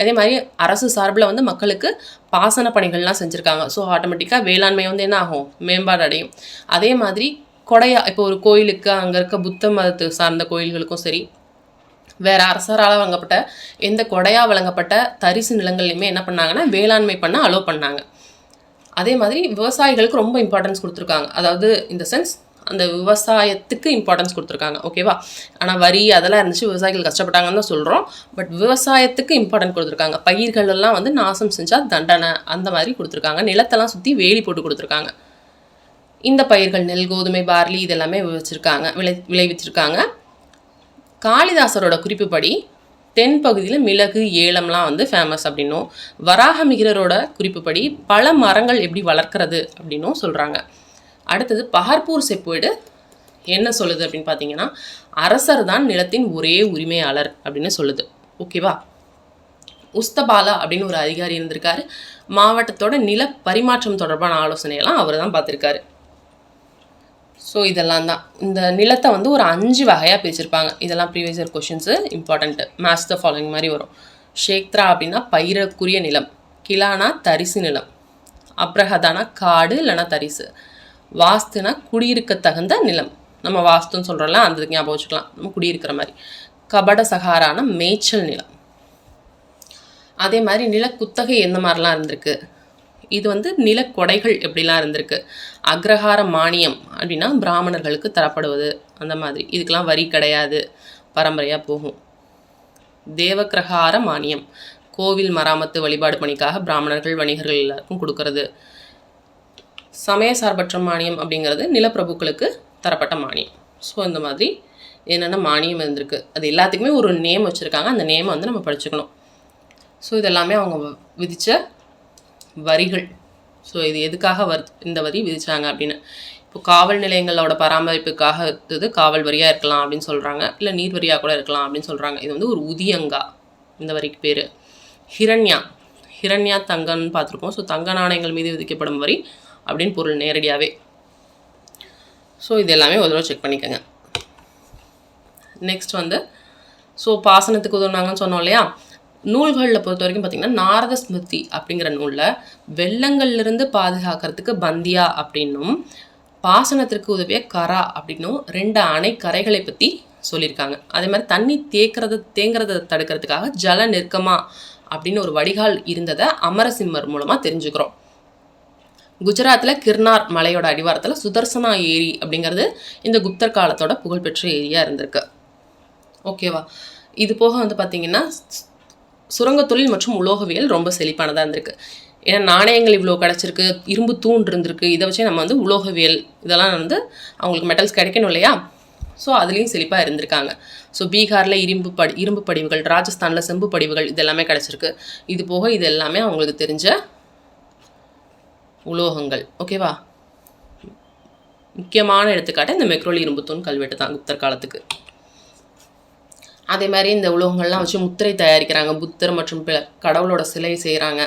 அதே மாதிரி அரசு சார்பில் வந்து மக்களுக்கு பாசன பணிகள்லாம் செஞ்சுருக்காங்க. ஸோ ஆட்டோமேட்டிக்காக வேளாண்மை வந்து என்ன ஆகும், மேம்பாடு அடையும். அதே மாதிரி கொடையா, இப்போ ஒரு கோயிலுக்கு அங்கே இருக்க புத்த மதத்தை சார்ந்த கோயில்களுக்கும் சரி, வேற அரசரால் வழங்கப்பட்ட எந்த கொடையாக வழங்கப்பட்ட தரிசு நிலங்கள்லையுமே என்ன பண்ணாங்கன்னா வேளாண்மை பண்ண அலோவ் பண்ணாங்க. அதே மாதிரி விவசாயிகளுக்கு ரொம்ப இம்பார்ட்டன்ஸ் கொடுத்துருக்காங்க. அதாவது இந்த சென்ஸ் அந்த விவசாயத்துக்கு இம்பார்ட்டன்ஸ் கொடுத்துருக்காங்க. ஓகேவா? ஆனால் வரி அதெல்லாம் இருந்துச்சு, விவசாயிகள் கஷ்டப்பட்டாங்கன்னு தான் சொல்கிறோம். பட் விவசாயத்துக்கு இம்பார்ட்டன்ட் கொடுத்துருக்காங்க. பயிர்கள் எல்லாம் வந்து நாசம் செஞ்சால் தண்டனை அந்த மாதிரி கொடுத்துருக்காங்க. நிலத்தெல்லாம் சுற்றி வேலி போட்டு கொடுத்துருக்காங்க. இந்த பயிர்கள் நெல், கோதுமை, பார்லி இதெல்லாமே விளைவிச்சிருக்காங்க. காளிதாசரோட குறிப்புப்படி தென் பகுதியில் மிளகு, ஏலம்லாம் வந்து ஃபேமஸ் அப்படின்னும், வராகமிகிரரோட குறிப்புப்படி பல மரங்கள் எப்படி வளர்க்குறது அப்படின்னும் சொல்கிறாங்க. அடுத்தது பஹர்பூர் செப்பேடு என்ன சொல்லுது அப்படின்னு பார்த்தீங்கன்னா, அரசர் தான் நிலத்தின் ஒரே உரிமையாளர் அப்படின்னு சொல்லுது. ஓகேவா? உஸ்தபாலா அப்படின்னு ஒரு அதிகாரி இருந்திருக்காரு. மாவட்டத்தோட நில பரிமாற்றம் தொடர்பான ஆலோசனையெல்லாம் அவர் தான் பார்த்துருக்காரு. ஸோ இதெல்லாம் தான் இந்த நிலத்தை வந்து ஒரு 5 வகையாக பிரிச்சிருப்பாங்க. இதெல்லாம் previous year questions, important. Match the following மாதிரி வரும். ஷேக்த்ரா அப்படின்னா பயிரக்குரிய நிலம், கிலானா தரிசு நிலம், அப்ரஹதானா காடு இல்லைனா தரிசு, வாஸ்துனா குடியிருக்க தகுந்த நிலம். நம்ம வாஸ்துன்னு சொல்கிறோம்ல, அந்த ஞாபகம் வச்சுக்கலாம், நம்ம குடியிருக்கிற மாதிரி. கபட சகாரான மேய்ச்சல் நிலம். அதே மாதிரி நில குத்தகை எந்த மாதிரிலாம் இருந்திருக்கு, இது வந்து நிலக்கொடைகள் எப்படிலாம் இருந்திருக்கு. அக்ரஹார மானியம் அப்படின்னா பிராமணர்களுக்கு தரப்படுவது அந்த மாதிரி, இதுக்கெல்லாம் வரி கிடையாது, பரம்பரையாக போகும். தேவக்கிரகார மானியம் கோவில் மராமத்து வழிபாடு பணிக்காக பிராமணர்கள் வணிகர்கள் எல்லாருக்கும் கொடுக்கறது. சமய சார்பற்ற மானியம் அப்படிங்கிறது நிலப்பிரபுக்களுக்கு தரப்பட்ட மானியம். ஸோ இந்த மாதிரி என்னென்ன மானியம் இருந்திருக்கு, அது எல்லாத்துக்குமே ஒரு நேம் வச்சுருக்காங்க. அந்த நேமை வந்து நம்ம படிச்சுக்கணும். ஸோ இதெல்லாமே அவங்க விதித்த வரிகள். ஸோ இது எதுக்காக இந்த வரி விதிச்சாங்க அப்படின்னு, இப்போ காவல் நிலையங்களோட பராமரிப்புக்காக இருக்குது, காவல் வரியாக இருக்கலாம் அப்படின்னு சொல்கிறாங்க, இல்லை நீர் வரியாக கூட இருக்கலாம் அப்படின்னு சொல்கிறாங்க. இது வந்து ஒரு உதியங்கா, இந்த வரிக்கு பேர். ஹிரண்யா தங்கம்னு பார்த்துருக்கோம். ஸோ தங்க நாணயங்கள் மீது விதிக்கப்படும் வரி அப்படின்னு பொருள் நேரடியாகவே. ஸோ இது எல்லாமே ஒரு தடவை செக் பண்ணிக்கோங்க. நெக்ஸ்ட் வந்து ஸோ பாசனத்துக்கு உதவுனாங்கன்னு சொன்னோம் இல்லையா. நூல்களில் பொறுத்த வரைக்கும் பார்த்திங்கன்னா, நாரத ஸ்மிருதி அப்படிங்கிற நூலில் வெள்ளங்கள்லேருந்து பாதுகாக்கிறதுக்கு பந்தியா அப்படின்னும், பாசனத்திற்கு உதவிய கரா அப்படின்னும் 2 அணை கரைகளை பற்றி சொல்லியிருக்காங்க. அதே மாதிரி தண்ணி தேங்கிறத தடுக்கிறதுக்காக ஜல நிற்கமா அப்படின்னு ஒரு வடிகால் இருந்ததை அமரசிம்மர் மூலமாக தெரிஞ்சுக்கிறோம். குஜராத்தில் கிர்னார் மலையோட அடிவாரத்தில் சுதர்சனா ஏரி அப்படிங்கிறது இந்த குப்தர் காலத்தோட புகழ்பெற்ற ஏரியா இருந்திருக்கு. ஓகேவா? இது போக வந்து பார்த்திங்கன்னா சுரங்கத்தொழில் மற்றும் உலோகவியல் ரொம்ப செழிப்பானதாக இருந்திருக்கு. ஏன்னா நாணயங்கள் இவ்வளோ கிடச்சிருக்கு, இரும்பு தூண் இருந்திருக்கு, இதை வச்சு நம்ம வந்து உலோகவியல் இதெல்லாம் வந்து அவங்களுக்கு மெட்டல்ஸ் கிடைக்கணும் இல்லையா. ஸோ அதுலேயும் செழிப்பாக இருந்திருக்காங்க. ஸோ பீகாரில் இரும்பு படிவுகள், ராஜஸ்தானில் செம்பு படிவுகள் இதெல்லாமே கிடச்சிருக்கு. இது போக இது எல்லாமே அவங்களுக்கு தெரிஞ்ச உலோகங்கள். ஓகேவா? முக்கியமான எடுத்துக்காட்டு இந்த மெக்ரோலி இரும்பு தூண் கல்வெட்டு தான் குப்தர் காலத்துக்கு. அதே மாதிரி இந்த உலோகங்கள்லாம் வச்சு முத்திரை தயாரிக்கிறாங்க, புத்தர் மற்றும் கடவுளோட சிலை செய்கிறாங்க.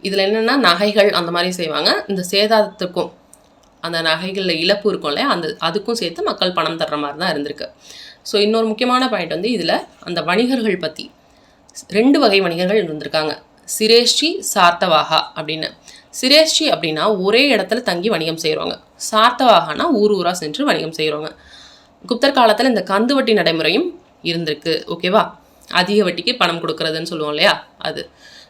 இதில் என்னென்னா நகைகள் அந்த மாதிரி செய்வாங்க. இந்த சேதாரத்துக்கும் அந்த நகைகளில் இழப்பு இருக்கும் இல்லையா, அதுக்கும் சேர்த்து மக்கள் பணம் தர்ற மாதிரி தான் இருந்திருக்கு. ஸோ இன்னொரு முக்கியமான பாயிண்ட் வந்து இதில் அந்த வணிகர்கள் பற்றி 2 வகை வணிகர்கள் இருந்திருக்காங்க. சிரேஷ்டி, சார்த்தவாகா அப்படின்னு. சிரேஷ்டி அப்படின்னா ஒரே இடத்துல தங்கி வணிகம் செய்கிறவங்க. சார்த்தவாகானா ஊராக சென்று வணிகம் செய்கிறவங்க. குப்தர் காலத்தில் இந்த கந்து வட்டி நடைமுறையும் இருந்திருக்கு. ஓகேவா? அதிக வட்டிக்கு பணம் கொடுக்கறதுன்னு சொல்லுவோம் இல்லையா, அது.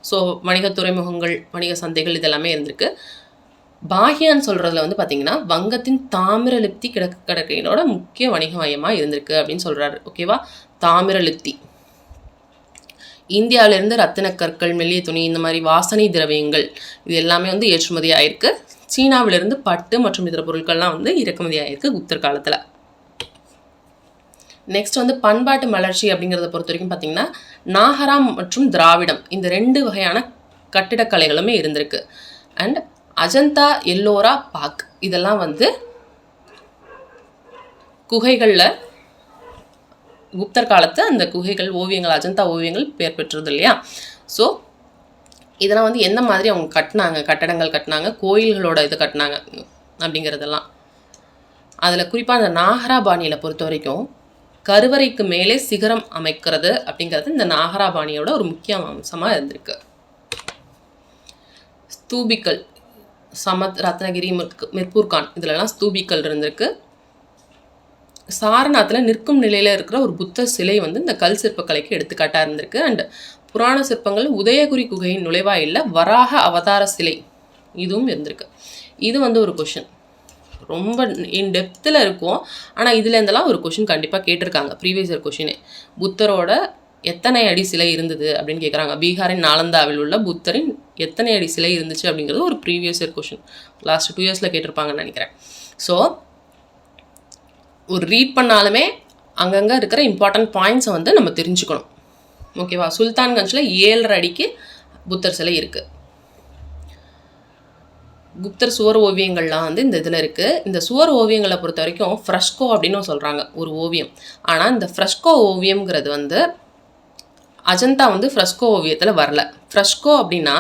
ஸோ வணிக துறைமுகங்கள், வணிக சந்தைகள் இதெல்லாமே இருந்திருக்கு. பாகியான்னு சொல்கிறதுல வந்து பார்த்திங்கன்னா வங்கத்தின் தாமிரலிப்தி கிழக்கு கடற்கரையோட முக்கிய வணிக மையமாக இருந்திருக்கு அப்படின்னு சொல்கிறாரு. ஓகேவா? தாமிரலிப்தி இந்தியாவிலேருந்து ரத்தின கற்கள், மெல்லிய துணி, இந்த மாதிரி வாசனை திரவியங்கள் இது எல்லாமே வந்து ஏற்றுமதி ஆகிருக்கு. சீனாவிலிருந்து பட்டு மற்றும் இதர பொருட்கள்லாம் வந்து இறக்குமதி ஆகிருக்கு குப்தர் காலத்தில். நெக்ஸ்ட் வந்து பண்பாட்டு மலர்ச்சி அப்படிங்கிறத பொறுத்த வரைக்கும் பார்த்திங்கன்னா நாகராம் மற்றும் திராவிடம் இந்த 2 வகையான கட்டிடக்கலைகளுமே இருந்திருக்கு. அண்ட் அஜந்தா, எல்லோரா, பாக் இதெல்லாம் வந்து குகைகளில் குப்தர் காலத்து அந்த குகைகள் ஓவியங்கள், அஜந்தா ஓவியங்கள் பேர் பெற்றது இல்லையா. ஸோ இதெல்லாம் வந்து எந்த மாதிரி அவங்க கட்டினாங்க, கட்டடங்கள் கட்டினாங்க, கோயில்களோட இது கட்டினாங்க அப்படிங்கிறதெல்லாம். அதில் குறிப்பாக அந்த நாகராபாணியில் பொறுத்த வரைக்கும் கருவறைக்கு மேலே சிகரம் அமைக்கிறது அப்படிங்கிறது இந்த நாகராபாணியோட ஒரு முக்கிய அம்சமாக இருந்திருக்கு. ஸ்தூபிக்கல் சமத், ரத்னகிரி, மிர்பூர்கான் இதிலெல்லாம் ஸ்தூபிக்கல் இருந்திருக்கு. சாரநாத்தில் நிற்கும் நிலையில் இருக்கிற ஒரு புத்தர் சிலை வந்து இந்த கல் சிற்பக்கலைக்கு எடுத்துக்காட்டாக இருந்திருக்கு. அண்ட் புராண சிற்பங்கள் உதயகுரி குகையின் நுழைவாயில்ல வராக அவதார சிலை இதுவும் இருந்திருக்கு. இது வந்து ஒரு கொஷின் ரொம்ப இன்டெப்த்தில் இருக்கும். ஆனால் இதில் இருந்தெல்லாம் ஒரு கொஷின் கண்டிப்பாக கேட்டிருக்காங்க, ப்ரீவியஸ் இயர் கொஷினே. புத்தரோட எத்தனை அடி சிலை இருந்தது அப்படின்னு கேட்குறாங்க. பீகாரின் நாலந்தாவில் உள்ள புத்தரின் எத்தனை அடி சிலை இருந்துச்சு அப்படிங்கிறது ஒரு ப்ரீவியஸ் இயர் கொஷின், லாஸ்ட் 2 இயர்ஸில் கேட்டிருப்பாங்கன்னு நினைக்கிறேன். ஸோ ஒரு ரீட் பண்ணாலுமே அங்கங்கே இருக்கிற இம்பார்ட்டன்ட் பாயிண்ட்ஸை வந்து நம்ம தெரிஞ்சுக்கணும். ஓகேவா? சுல்தான்கஞ்சில் 7.5 அடிக்கு புத்தர் சிலை இருக்குது. குப்தர் சுவர் ஓவியங்கள்லாம் வந்து இந்த இதில் இருக்குது. இந்த சுவர் ஓவியங்களை பொறுத்த வரைக்கும் ஃப்ரெஸ்கோ அப்படின்னு சொல்கிறாங்க ஒரு ஓவியம். ஆனால் இந்த ஃப்ரெஸ்கோ ஓவியம்ங்கிறது வந்து அஜந்தா வந்து ஃப்ரெஸ்கோ ஓவியத்தில் வரல. ஃப்ரெஸ்கோ அப்படின்னா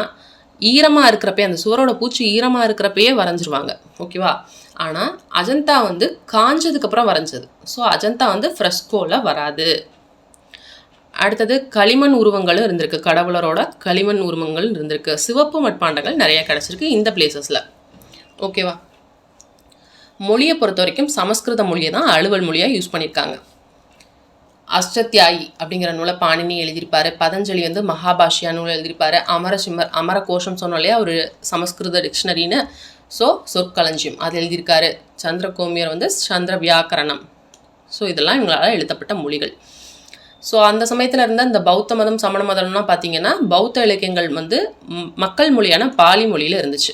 ஈரமாக இருக்கிறப்பே, அந்த சுவரோட பூச்சி ஈரமாக இருக்கிறப்பயே வரைஞ்சிருவாங்க. ஓகேவா? ஆனால் அஜந்தா வந்து காஞ்சதுக்கப்புறம் வரைஞ்சது. ஸோ அஜந்தா வந்து ஃப்ரெஸ்கோவில் வராது. அடுத்தது களிமண் உருவங்களும் இருந்திருக்கு. கடவுளரோட களிமண் உருவங்கள் இருந்திருக்கு. சிவப்பு மட்பாண்டங்கள் நிறைய கிடச்சிருக்கு இந்த பிளேசஸில். ஓகேவா? மொழியை பொறுத்த வரைக்கும் சமஸ்கிருத மொழியை தான் அலுவல் மொழியாக யூஸ் பண்ணியிருக்காங்க. அஷ்டத்யாயி அப்படிங்கிற நூலை பாணினி எழுதியிருப்பார். பதஞ்சலி வந்து மகாபாஷ்யா நூல் எழுதியிருப்பார். அமரசிம்மர் அமர கோஷம் சொன்னோம் இல்லையா, ஒரு சமஸ்கிருத டிக்ஷனரின்னு. ஸோ சொற்களஞ்சியம் அது எழுதியிருக்காரு. சந்திரகோமியர் வந்து சந்திர வியாக்கரணம். ஸோ இதெல்லாம் இவங்களால் எழுதப்பட்ட மொழிகள். ஸோ அந்த சமயத்தில் இருந்த இந்த பௌத்த மதம், சமண மதம்லாம் பார்த்திங்கன்னா பௌத்த இலக்கியங்கள் வந்து மக்கள் மொழியான பாலி மொழியில் இருந்துச்சு.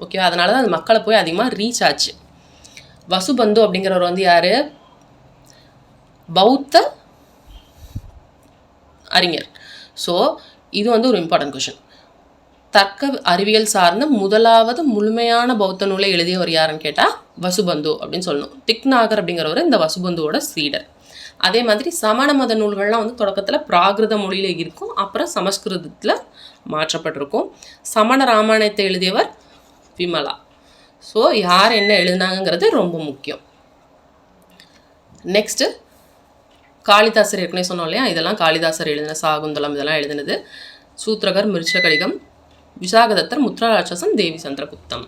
ஓகே, அதனால தான் அது மக்களை போய் அதிகமாக ரீச் ஆச்சு. வசுபந்து அப்படிங்கிறவர் வந்து யார்? பௌத்த அறிஞர். ஸோ இது வந்து ஒரு இம்பார்ட்டன்ட் கொஷின். தர்க்க அறிவியல் சார்ந்த முதலாவது முழுமையான பௌத்த நூலை எழுதியவர் யாருன்னு கேட்டால் வசுபந்து அப்படின்னு சொல்லணும். திக்நாகர் அப்படிங்கிறவர் இந்த வசுபந்துவோட சீடர். அதே மாதிரி சமண மத நூல்கள்லாம் வந்து தொடக்கத்தில் பிராகிருத மொழியில் இருக்கும், அப்புறம் சமஸ்கிருதத்தில் மாற்றப்பட்டிருக்கும். சமண ராமாயணத்தை எழுதியவர் விமலா. ஸோ யார் என்ன எழுதினாங்கிறது ரொம்ப முக்கியம். நெக்ஸ்ட்டு காளிதாசர் ஏற்கனவே சொன்னோம் இல்லையா, இதெல்லாம் காளிதாசர் எழுதின சாகுந்தலம் இதெல்லாம் எழுதினது. சூத்ரகர், மிருச்சகடிகம், விசாகதத்தர், முத்ராராட்சசம், தேவி சந்திரகுப்தம்.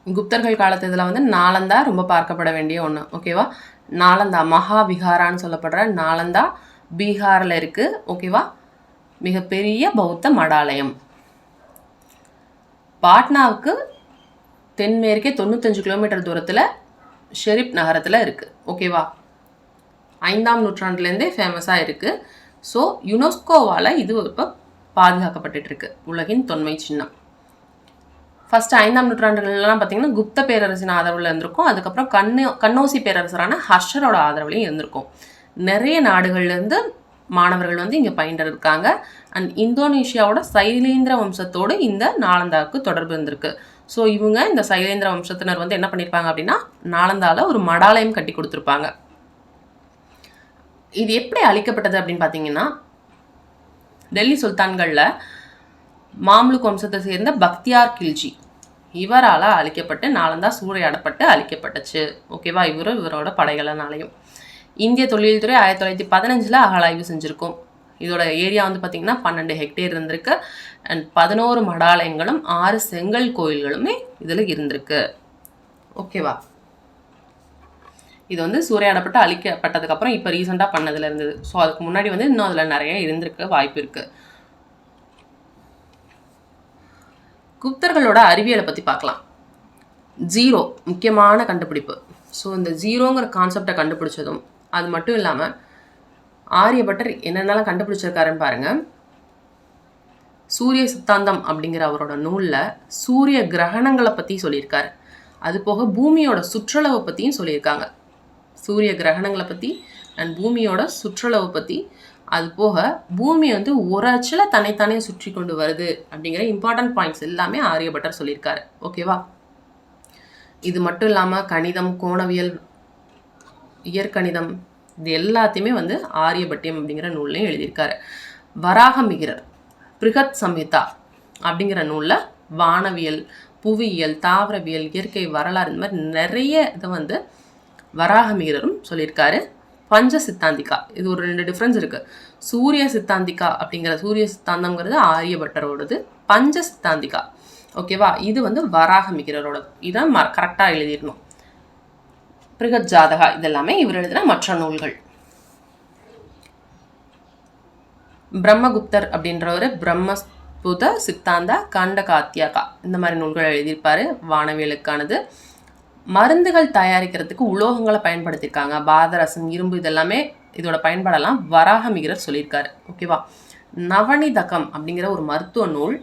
குப்தர்கள் காலத்து இதில் வந்து நாலந்தா ரொம்ப பார்க்கப்பட வேண்டிய ஒன்று. ஓகேவா? நாலந்தா மகா விஹாரான்னு சொல்லப்படுற நாலந்தா பீகாரில் இருக்குது. ஓகேவா? மிகப்பெரிய பௌத்த மடாலயம். பாட்னாவுக்கு தென்மேற்கே 95 கிலோமீட்டர் தூரத்தில் ஷெரிப் நகரத்தில் இருக்குது. ஓகேவா? 5ஆம் நூற்றாண்டுலேருந்தே ஃபேமஸாக இருக்குது. ஸோ யுனெஸ்கோவால் இது இப்போ பாதுகாக்கப்பட்டுருக்கு, உலகின் தொன்மை சின்னம். ஃபஸ்ட்டு 5ஆம் நூற்றாண்டுகள்லாம் பார்த்திங்கன்னா குப்த பேரரசின் ஆதரவில் இருந்திருக்கும். அதுக்கப்புறம் கண்ணோசி பேரரசரான ஹர்ஷரோட ஆதரவுலையும் இருந்திருக்கும். நிறைய நாடுகள்லேருந்து மாணவர்கள் வந்து இங்கே பயின்று இருக்காங்க. அண்ட் இந்தோனேஷியாவோட சைலேந்திர வம்சத்தோடு இந்த நாலந்தாவுக்கு தொடர்பு இருந்திருக்கு. ஸோ இவங்க இந்த சைலேந்திர வம்சத்தினர் வந்து என்ன பண்ணியிருப்பாங்க அப்படின்னா நாலந்தாவில் ஒரு மடாலயம் கட்டி கொடுத்துருப்பாங்க. இது எப்படி அழிக்கப்பட்டது அப்படின்னு பார்த்தீங்கன்னா, டெல்லி சுல்தான்களில் மாம்லுக் வம்சத்தை சேர்ந்த பக்தியார் கில்ஜி இவரால் அழிக்கப்பட்டு நாலந்தா சூறையாடப்பட்டு அழிக்கப்பட்டுச்சு. ஓகேவா? இவரோட படைகளனாலையும். இந்திய தொழில்துறை 1915 அகழாய்வு செஞ்சுருக்கும். இதோட ஏரியா வந்து பார்த்திங்கன்னா 12 ஹெக்டேர் இருந்திருக்கு. அண்ட் 11 மடாலயங்களும் 6 செங்கல் கோயில்களுமே இதில் இருந்திருக்கு. ஓகேவா? இது வந்து சூறையாடப்பட்டு அழிக்கப்பட்டதுக்கப்புறம் இப்போ ரீசெண்டாக பண்ணதில் இருந்தது. ஸோ அதுக்கு முன்னாடி வந்து இன்னும் அதில் நிறைய இருந்திருக்கு, வாய்ப்பு இருக்குது. குப்தர்களோட அறிவியலை பற்றி பார்க்கலாம். ஜீரோ முக்கியமான கண்டுபிடிப்பு. ஸோ இந்த ஜீரோங்கிற கான்செப்டை கண்டுபிடிச்சதும் அது மட்டும் இல்லாமல் ஆரியபட்டர் என்னென்னலாம் கண்டுபிடிச்சிருக்காருன்னு பாருங்கள். சூரிய சித்தாந்தம் அப்படிங்கிற அவரோட நூலில் சூரிய கிரகணங்களை பற்றி சொல்லியிருக்காரு. அது போக பூமியோட சுற்றளவை பற்றியும் சொல்லியிருக்காங்க. சூரிய கிரகணங்களை பற்றி அண்ட் பூமியோட சுற்றளவை பற்றி, அது போக பூமி வந்து ஒரு அச்சில் தன்னைத்தானே சுற்றி கொண்டு வருது அப்படிங்கிற இம்பார்ட்டன்ட் பாயிண்ட்ஸ் எல்லாமே ஆரியபட்டர் சொல்லியிருக்காரு. ஓகேவா? இது மட்டும் இல்லாமல் கணிதம், கோணவியல், இயற்கணிதம், இது எல்லாத்தையுமே வந்து ஆரியபட்டியம் அப்படிங்கிற நூல்லையும் எழுதியிருக்காரு. வராகமிகிரர் பிருகத் சம்ஹிதா அப்படிங்கிற நூலில் வானவியல், புவியியல், தாவரவியல், இயற்கை, வரலாறு இந்த மாதிரி நிறைய இதை வந்து வராகமிகிரரும் சொல்லியிருக்காரு. பஞ்ச சித்தாந்திகா, இது ஒரு 2 டிஃப்ரென்ஸ் இருக்குது. சூரிய சித்தாந்திகா அப்படிங்கிற சூரிய சித்தாந்தம்ங்கிறது ஆரியபட்டரோடது. பஞ்ச சித்தாந்திகா ஓகேவா, இது வந்து வராகமிகிரரோடது. இதான் கரெக்டாக எழுதிடணும். பிருகத் ஜாதகா இதெல்லாமே இவர் எழுதின மற்ற நூல்கள். பிரம்மகுப்தர் அப்படின்றவர் பிரம்மஸ்புத சித்தாந்த காண்டகாத்தியாகா இந்த மாதிரி நூல்கள் எழுதியிருப்பாரு. வானவியலுக்கானது. மருந்துகள் தயாரிக்கிறதுக்கு உலோகங்களை பயன்படுத்தியிருக்காங்க. பாதரசம், இரும்பு இதெல்லாமே இதோட பயன்பாடெல்லாம் வராகமிகிரர் சொல்லியிருக்காரு. ஓகேவா. நவனிதகம் அப்படிங்கிற ஒரு மருத்துவ நூல்,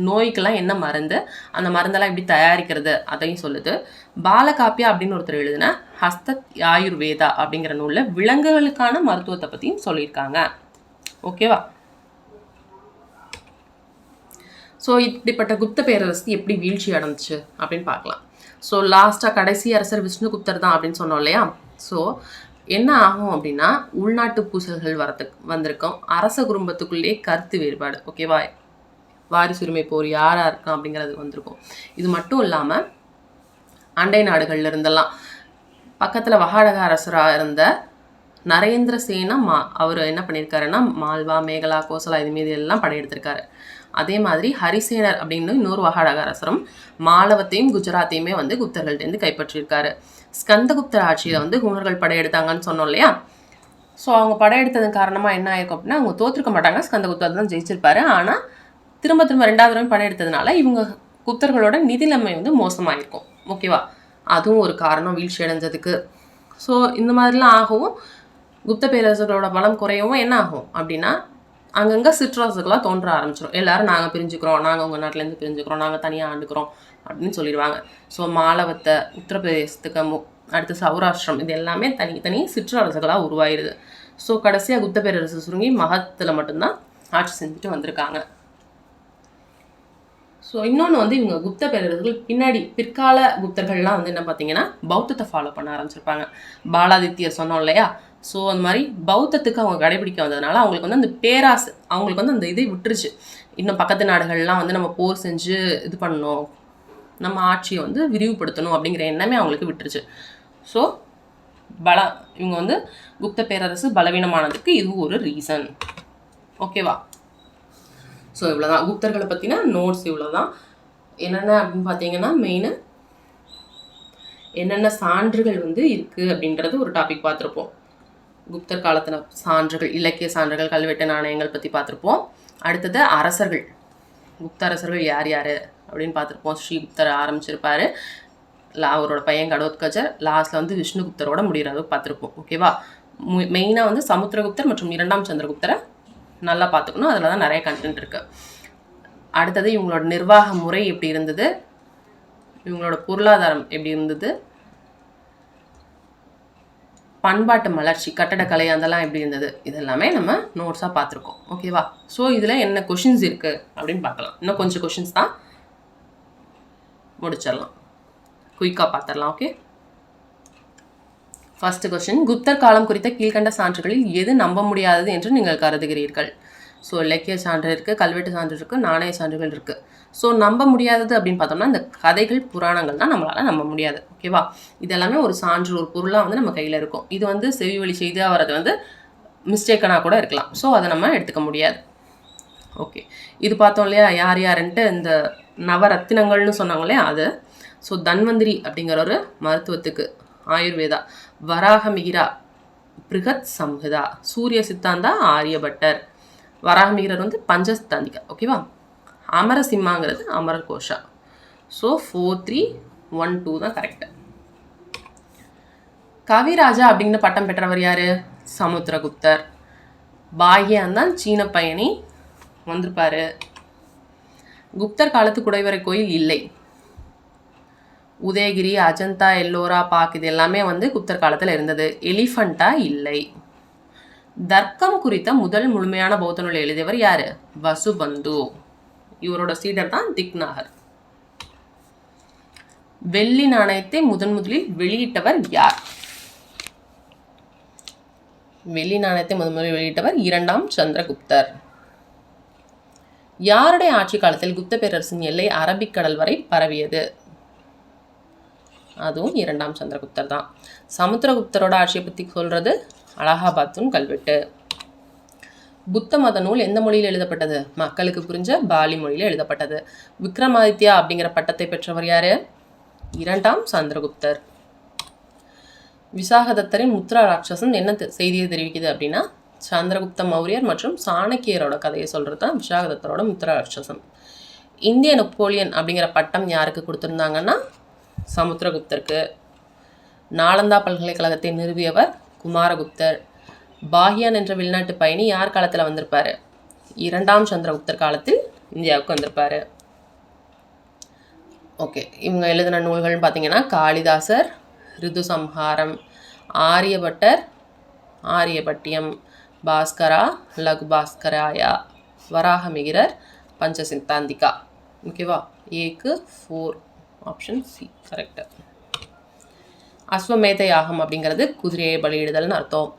நோய்க்கெல்லாம் என்ன மருந்து, அந்த மருந்தெல்லாம் எப்படி தயாரிக்கிறது அதையும் சொல்லுது. பாலகாப்பியா அப்படின்னு ஒருத்தர் எழுதின ஹஸ்தத் ஆயுர்வேதா அப்படிங்கிற நூலில் விலங்குகளுக்கான மருத்துவத்தை பற்றியும் சொல்லியிருக்காங்க. ஓகேவா. ஸோ இப்படிப்பட்ட குப்த பேரரசு எப்படி வீழ்ச்சி அடைஞ்சிச்சு அப்படின்னு பார்க்கலாம். ஸோ லாஸ்ட்டாக கடைசி அரசர் விஷ்ணுகுப்தர் தான் அப்படின்னு சொன்னோம் இல்லையா. ஸோ என்ன ஆகும் அப்படின்னா, உள்நாட்டு பூசல்கள் வந்திருக்கோம். அரச குடும்பத்துக்குள்ளேயே கருத்து வேறுபாடு. ஓகேவா. வாரிசுரிமை போர் யாராக இருக்கான் அப்படிங்கிறது வந்திருக்கும். இது மட்டும் இல்லாமல் அண்டை நாடுகள்ல இருந்தெல்லாம் பக்கத்தில் வகாடக அரசராக இருந்த நரேந்திர சேனா அவர் என்ன பண்ணியிருக்காருன்னா, மால்வா, மேகலா, கோசலா இது மீது எல்லாம் படையெடுத்திருக்காரு. அதே மாதிரி ஹரிசேனர் அப்படின்னு இன்னொரு வகாடக அரசரும் மாலவத்தையும் குஜராத்தையுமே வந்து குப்தர்கள்டேருந்து கைப்பற்றியிருக்காரு. ஸ்கந்தகுப்தர் ஆட்சியில் வந்து ஹூணர்கள் படையெடுத்தாங்கன்னு சொன்னோம் இல்லையா. ஸோ அவங்க படையெடுத்ததன் காரணமாக என்ன ஆயிருக்கும் அப்படின்னா, அவங்க தோற்றுக்க மாட்டாங்க, ஸ்கந்தகுப்தர் தான் ஜெயிச்சிருப்பாரு. ஆனால் திரும்ப 2வது தடவை படையெடுத்ததுனால இவங்க குப்தர்களோட நிதிநிலைமை வந்து மோசமாயிருக்கும். ஓகேவா. அதுவும் ஒரு காரணம் வீழ்ச்சி அடைஞ்சதுக்கு. ஸோ இந்த மாதிரிலாம் ஆகவும் குப்த பேரரசர்களோட பலம் குறையவும் என்ன ஆகும் அப்படின்னா, அங்கங்கே சிற்றரசுகளாக தோன்ற ஆரம்பிச்சிடும். எல்லாரும் நாங்கள் பிரிஞ்சுக்கிறோம், நாங்கள் உங்கள் நாட்டிலேருந்து பிரிஞ்சுக்கிறோம், நாங்கள் தனியாக ஆண்டுக்கிறோம் அப்படின்னு சொல்லிடுவாங்க. ஸோ மாலவத்தை, உத்தரப்பிரதேசத்துக்கு, அடுத்து சௌராஷ்டிரம் இது எல்லாமே தனி சிற்றரசுகளாக உருவாயிருது. ஸோ கடைசியாக குப்த பேரரசு சுருங்கி மகத்தில் மட்டும்தான் ஆட்சி செஞ்சுட்டு வந்திருக்காங்க. ஸோ இன்னொன்று வந்து இவங்க குப்த பேரரசர்கள் பின்னாடி பிற்கால குப்தர்கள்லாம் வந்து என்ன பார்த்தீங்கன்னா, பௌத்தத்தை ஃபாலோ பண்ண ஆரம்பிச்சிருப்பாங்க. பாலாதித்யர் சொன்னோம் இல்லையா. ஸோ அந்த மாதிரி பௌத்தத்துக்கு அவங்க கடைபிடிக்க வந்ததுனால அவங்களுக்கு வந்து அந்த பேராசை, அவங்களுக்கு வந்து அந்த இதை விட்டுருச்சு. இன்னும் பக்கத்து நாடுகள்லாம் வந்து நம்ம போர் செஞ்சு இது பண்ணணும், நம்ம ஆட்சியை வந்து விரிவுபடுத்தணும் அப்படிங்கிற எண்ணமே அவங்களுக்கு விட்டுருச்சு. ஸோ இவங்க வந்து குப்த பேரரசு பலவீனமானதுக்கு இது ஒரு ரீசன். ஓகேவா. ஸோ இவ்வளோதான் குப்தர்களை பற்றின நோட்ஸ். இவ்வளோதான். என்னென்ன அப்படின்னு பார்த்தீங்கன்னா, மெயினு என்னென்ன சான்றுகள் வந்து இருக்குது அப்படின்றது ஒரு டாபிக் பார்த்துருப்போம். குப்தர் காலத்தில் சான்றுகள், இலக்கிய சான்றுகள், கல்வெட்டு நாணயங்கள் பற்றி பார்த்துருப்போம். அடுத்தது அரசர்கள், குப்த அரசர்கள் யார் யார் அப்படின்னு பார்த்துருப்போம். ஸ்ரீகுப்தர் ஆரம்பிச்சிருப்பார், அவரோட பையன் கடோத்கஜர், லாஸ்ட்டில் வந்து விஷ்ணுகுப்தரோட முடிகிற அளவுக்கு பார்த்துருப்போம். ஓகேவா. மெயினாக வந்து சமுத்திரகுப்தர் மற்றும் 2ஆம் சந்திரகுப்தரை நல்லா பார்த்துக்கணும். அதில் தான் நிறைய கண்டென்ட் இருக்குது. அடுத்தது இவங்களோட நிர்வாக முறை எப்படி இருந்தது, இவங்களோட பொருளாதாரம் எப்படி இருந்தது, பண்பாட்டு மலர்ச்சி, கட்டடக்கலை அதெல்லாம் எப்படி இருந்தது, இதெல்லாமே நம்ம நோட்ஸாக பார்த்துருக்கோம். ஓகேவா. ஸோ இதில் என்ன கொஷின்ஸ் இருக்குது அப்படின்னு பார்க்கலாம். இன்னும் கொஞ்சம் கொஷின்ஸ் தான், முடிச்சிடலாம், குயிக்காக பார்த்துடலாம். ஓகே. ஃபர்ஸ்ட் கொஸ்டின், குப்தர் காலம் குறித்த கீழ்கண்ட சான்றுகளில் எது நம்ப முடியாதது என்று நீங்கள் கருதுகிறீர்கள்? ஸோ இலக்கிய சான்று இருக்குது, கல்வெட்டு சான்று இருக்குது, நாணய சான்றுகள் இருக்குது. ஸோ நம்ப முடியாதது அப்படின்னு பார்த்தோம்னா இந்த கதைகள், புராணங்கள் தான் நம்மளால் நம்ப முடியாது. ஓகேவா. இதெல்லாமே ஒரு சான்று, ஒரு பொருளாக வந்து நம்ம கையில் இருக்கும். இது வந்து செவி வழி செய்தியாக வர்றது வந்து மிஸ்டேக்கனாக கூட இருக்கலாம். ஸோ அதை நம்ம எடுத்துக்க முடியாது. ஓகே. இது பார்த்தோம் இல்லையா, யார் யாருன்ட்டு இந்த நவரத்தினங்கள்னு சொன்னாங்க இல்லையா அது. ஸோ தன்வந்திரி அப்படிங்கிற ஒரு மருத்துவத்துக்கு ஆயுர்வேதா, வராகமிகிரா பிருகத் சம்ஹிதா, சூரிய சித்தாந்தா ஆரியபட்டர், வராகமிகிரர் வந்து பஞ்ச சித்தாந்திகா. ஓகேவா. அமரசிம்மாங்கிறது அமரர் கோஷா. ஸோ 4, 3, 1, 2 தான் கரெக்டு. கவிராஜா அப்படிங்கிற பட்டம் பெற்றவர் யார்? சமுத்திரகுப்தர். பாக்யான் தான் சீன பயணி வந்திருப்பார். குப்தர் காலத்து குடைவரை கோயில் இல்லை. உதயகிரி, அஜந்தா, எல்லோரா, பாக் இது எல்லாமே வந்து குப்தர் காலத்தில் இருந்தது. எலிஃபண்டா இல்லை. தர்க்கம் குறித்த முதல் முழுமையான பௌத்த நூலை எழுதியவர் யார்? வசுபந்து. இவரோட சீடர் தான் திக்நாகர். வெள்ளி நாணயத்தை முதலில் வெளியிட்டவர் யார்? வெள்ளி நாணயத்தை முதலில் வெளியிட்டவர் 2ஆம் சந்திரகுப்தர். யாருடைய ஆட்சி காலத்தில் குப்த பேரரசின் எல்லை அரபிக்கடல் வரை பரவியது? அதுவும் 2ஆம் சந்திரகுப்தர் தான். சமுத்திரகுப்தரோட ஆட்சியை பற்றி சொல்கிறது அலகாபாத்தூன் கல்வெட்டு. புத்த மத நூல் எந்த மொழியில் எழுதப்பட்டது? மக்களுக்கு புரிஞ்ச பாலி மொழியில் எழுதப்பட்டது. விக்ரமாதித்யா அப்படிங்கிற பட்டத்தை பெற்றவர் யாரு? 2ஆம் சந்திரகுப்தர். விசாகதத்தரின் முத்ரா ராட்சசன் என்ன செய்தியை தெரிவிக்குது அப்படின்னா, சந்திரகுப்த மௌரியர் மற்றும் சாணக்கியரோட கதையை சொல்கிறது தான் விசாகதத்தரோட முத்ரா ராட்சசன். இந்திய நெப்போலியன் அப்படிங்கிற பட்டம் யாருக்கு கொடுத்துருந்தாங்கன்னா சமுத்திரகுப்தருக்கு. நாலந்தா பல்கலைக்கழகத்தை நிறுவியவர் குமாரகுப்தர். பாஹியான் என்ற வெளிநாட்டு பயணி யார் காலத்தில் வந்திருப்பார்? 2ஆம் சந்திரகுப்தர் காலத்தில் இந்தியாவுக்கு வந்திருப்பார். ஓகே, இவங்க எழுதின நூல்கள்னு பார்த்தீங்கன்னா காளிதாசர் ரிது சம்ஹாரம், ஆரியபட்டர் ஆரியபட்டியம், பாஸ்கரா லகு பாஸ்கராயா, வராகமிகிரர், பஞ்சசிந்தாந்திகா. ஓகேவா? ஏக்கு 4 ஆப்ஷன் சி கரெக்டு. அஸ்வமேத யாகம் அப்படிங்கிறது குதிரையை பலியிடுதல்னு அர்த்தம்.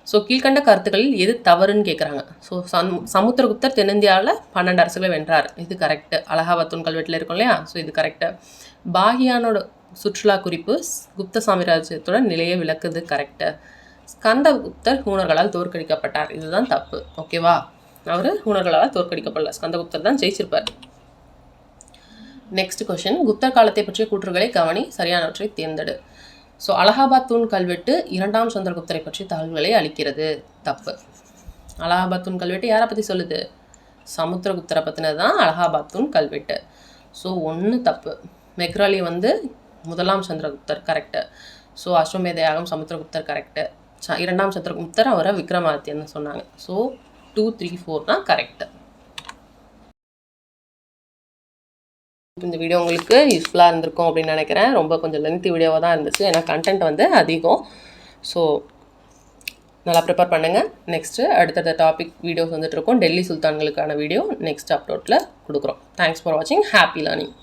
ஸோ கீழ்கண்ட கருத்துக்களில் எது தவறுன்னு கேட்குறாங்க. ஸோ சமுத்திரகுப்தர் தென்னிந்தியாவில் 12 அரசுகளை வென்றார். இது கரெக்டு. அலகாபாத்தூன் கல்வெட்டில் இருக்கும் இல்லையா? ஸோ இது கரெக்டு. பாஹியானோட சுற்றுலா குறிப்பு குப்த சாம்ராஜ்யத்தோட நிலையை விளக்குது. கரெக்டு. ஸ்கந்தகுப்தர் ஹூணர்களால் தோற்கடிக்கப்பட்டார். இதுதான் தப்பு. ஓகேவா? அவர் ஹூணர்களால் தோற்கடிக்கப்படல. ஸ்கந்தகுப்தர் தான் ஜெயிச்சிருப்பார். நெக்ஸ்ட் கொஷின், குப்தர் காலத்தை பற்றிய கூற்றுகளை கவனி, சரியானவற்றை தேர்ந்தெடு. ஸோ அலகாபாத்தூன் கல்வெட்டு 2ஆம் சந்திரகுப்தரை பற்றி தகவல்களை அளிக்கிறது. தப்பு. அலகாபாத்தூன் கல்வெட்டு யாரை பற்றி சொல்லுது? சமுத்திரகுப்தரை பற்றினது தான் அலகாபாத்தூன் கல்வெட்டு. ஸோ 1 தப்பு. மெக்ராலி வந்து 1ஆம் சந்திரகுப்தர் கரெக்டு. ஸோ அஸ்வமேத யாகம் சமுத்திரகுப்தர் கரெக்டு. 2ஆம் சந்திரகுப்தர் அவரை விக்ரமாதித்யன்னு சொன்னாங்க. ஸோ 2, 3, 4 தான் கரெக்டு. இந்த வீடியோ உங்களுக்கு யூஸ்ஃபுல்லாக இருந்திருக்கும் அப்படின்னு நினைக்கிறேன். ரொம்ப கொஞ்சம் லென்த்தி வீடியோவாக தான் இருந்துச்சு, ஏன்னா கண்டென்ட் வந்து அதிகம். ஸோ நல்லா ப்ரிப்பேர் பண்ணுங்கள். நெக்ஸ்ட்டு அடுத்தடுத்த டாபிக் வீடியோஸ் வந்துட்டு இருக்கோம். டெல்லி சுல்தான்களுக்கான வீடியோ நெக்ஸ்ட் அப்லோட்டில் கொடுக்குறோம். தேங்க்ஸ் ஃபார் வாட்சிங். Happy learning.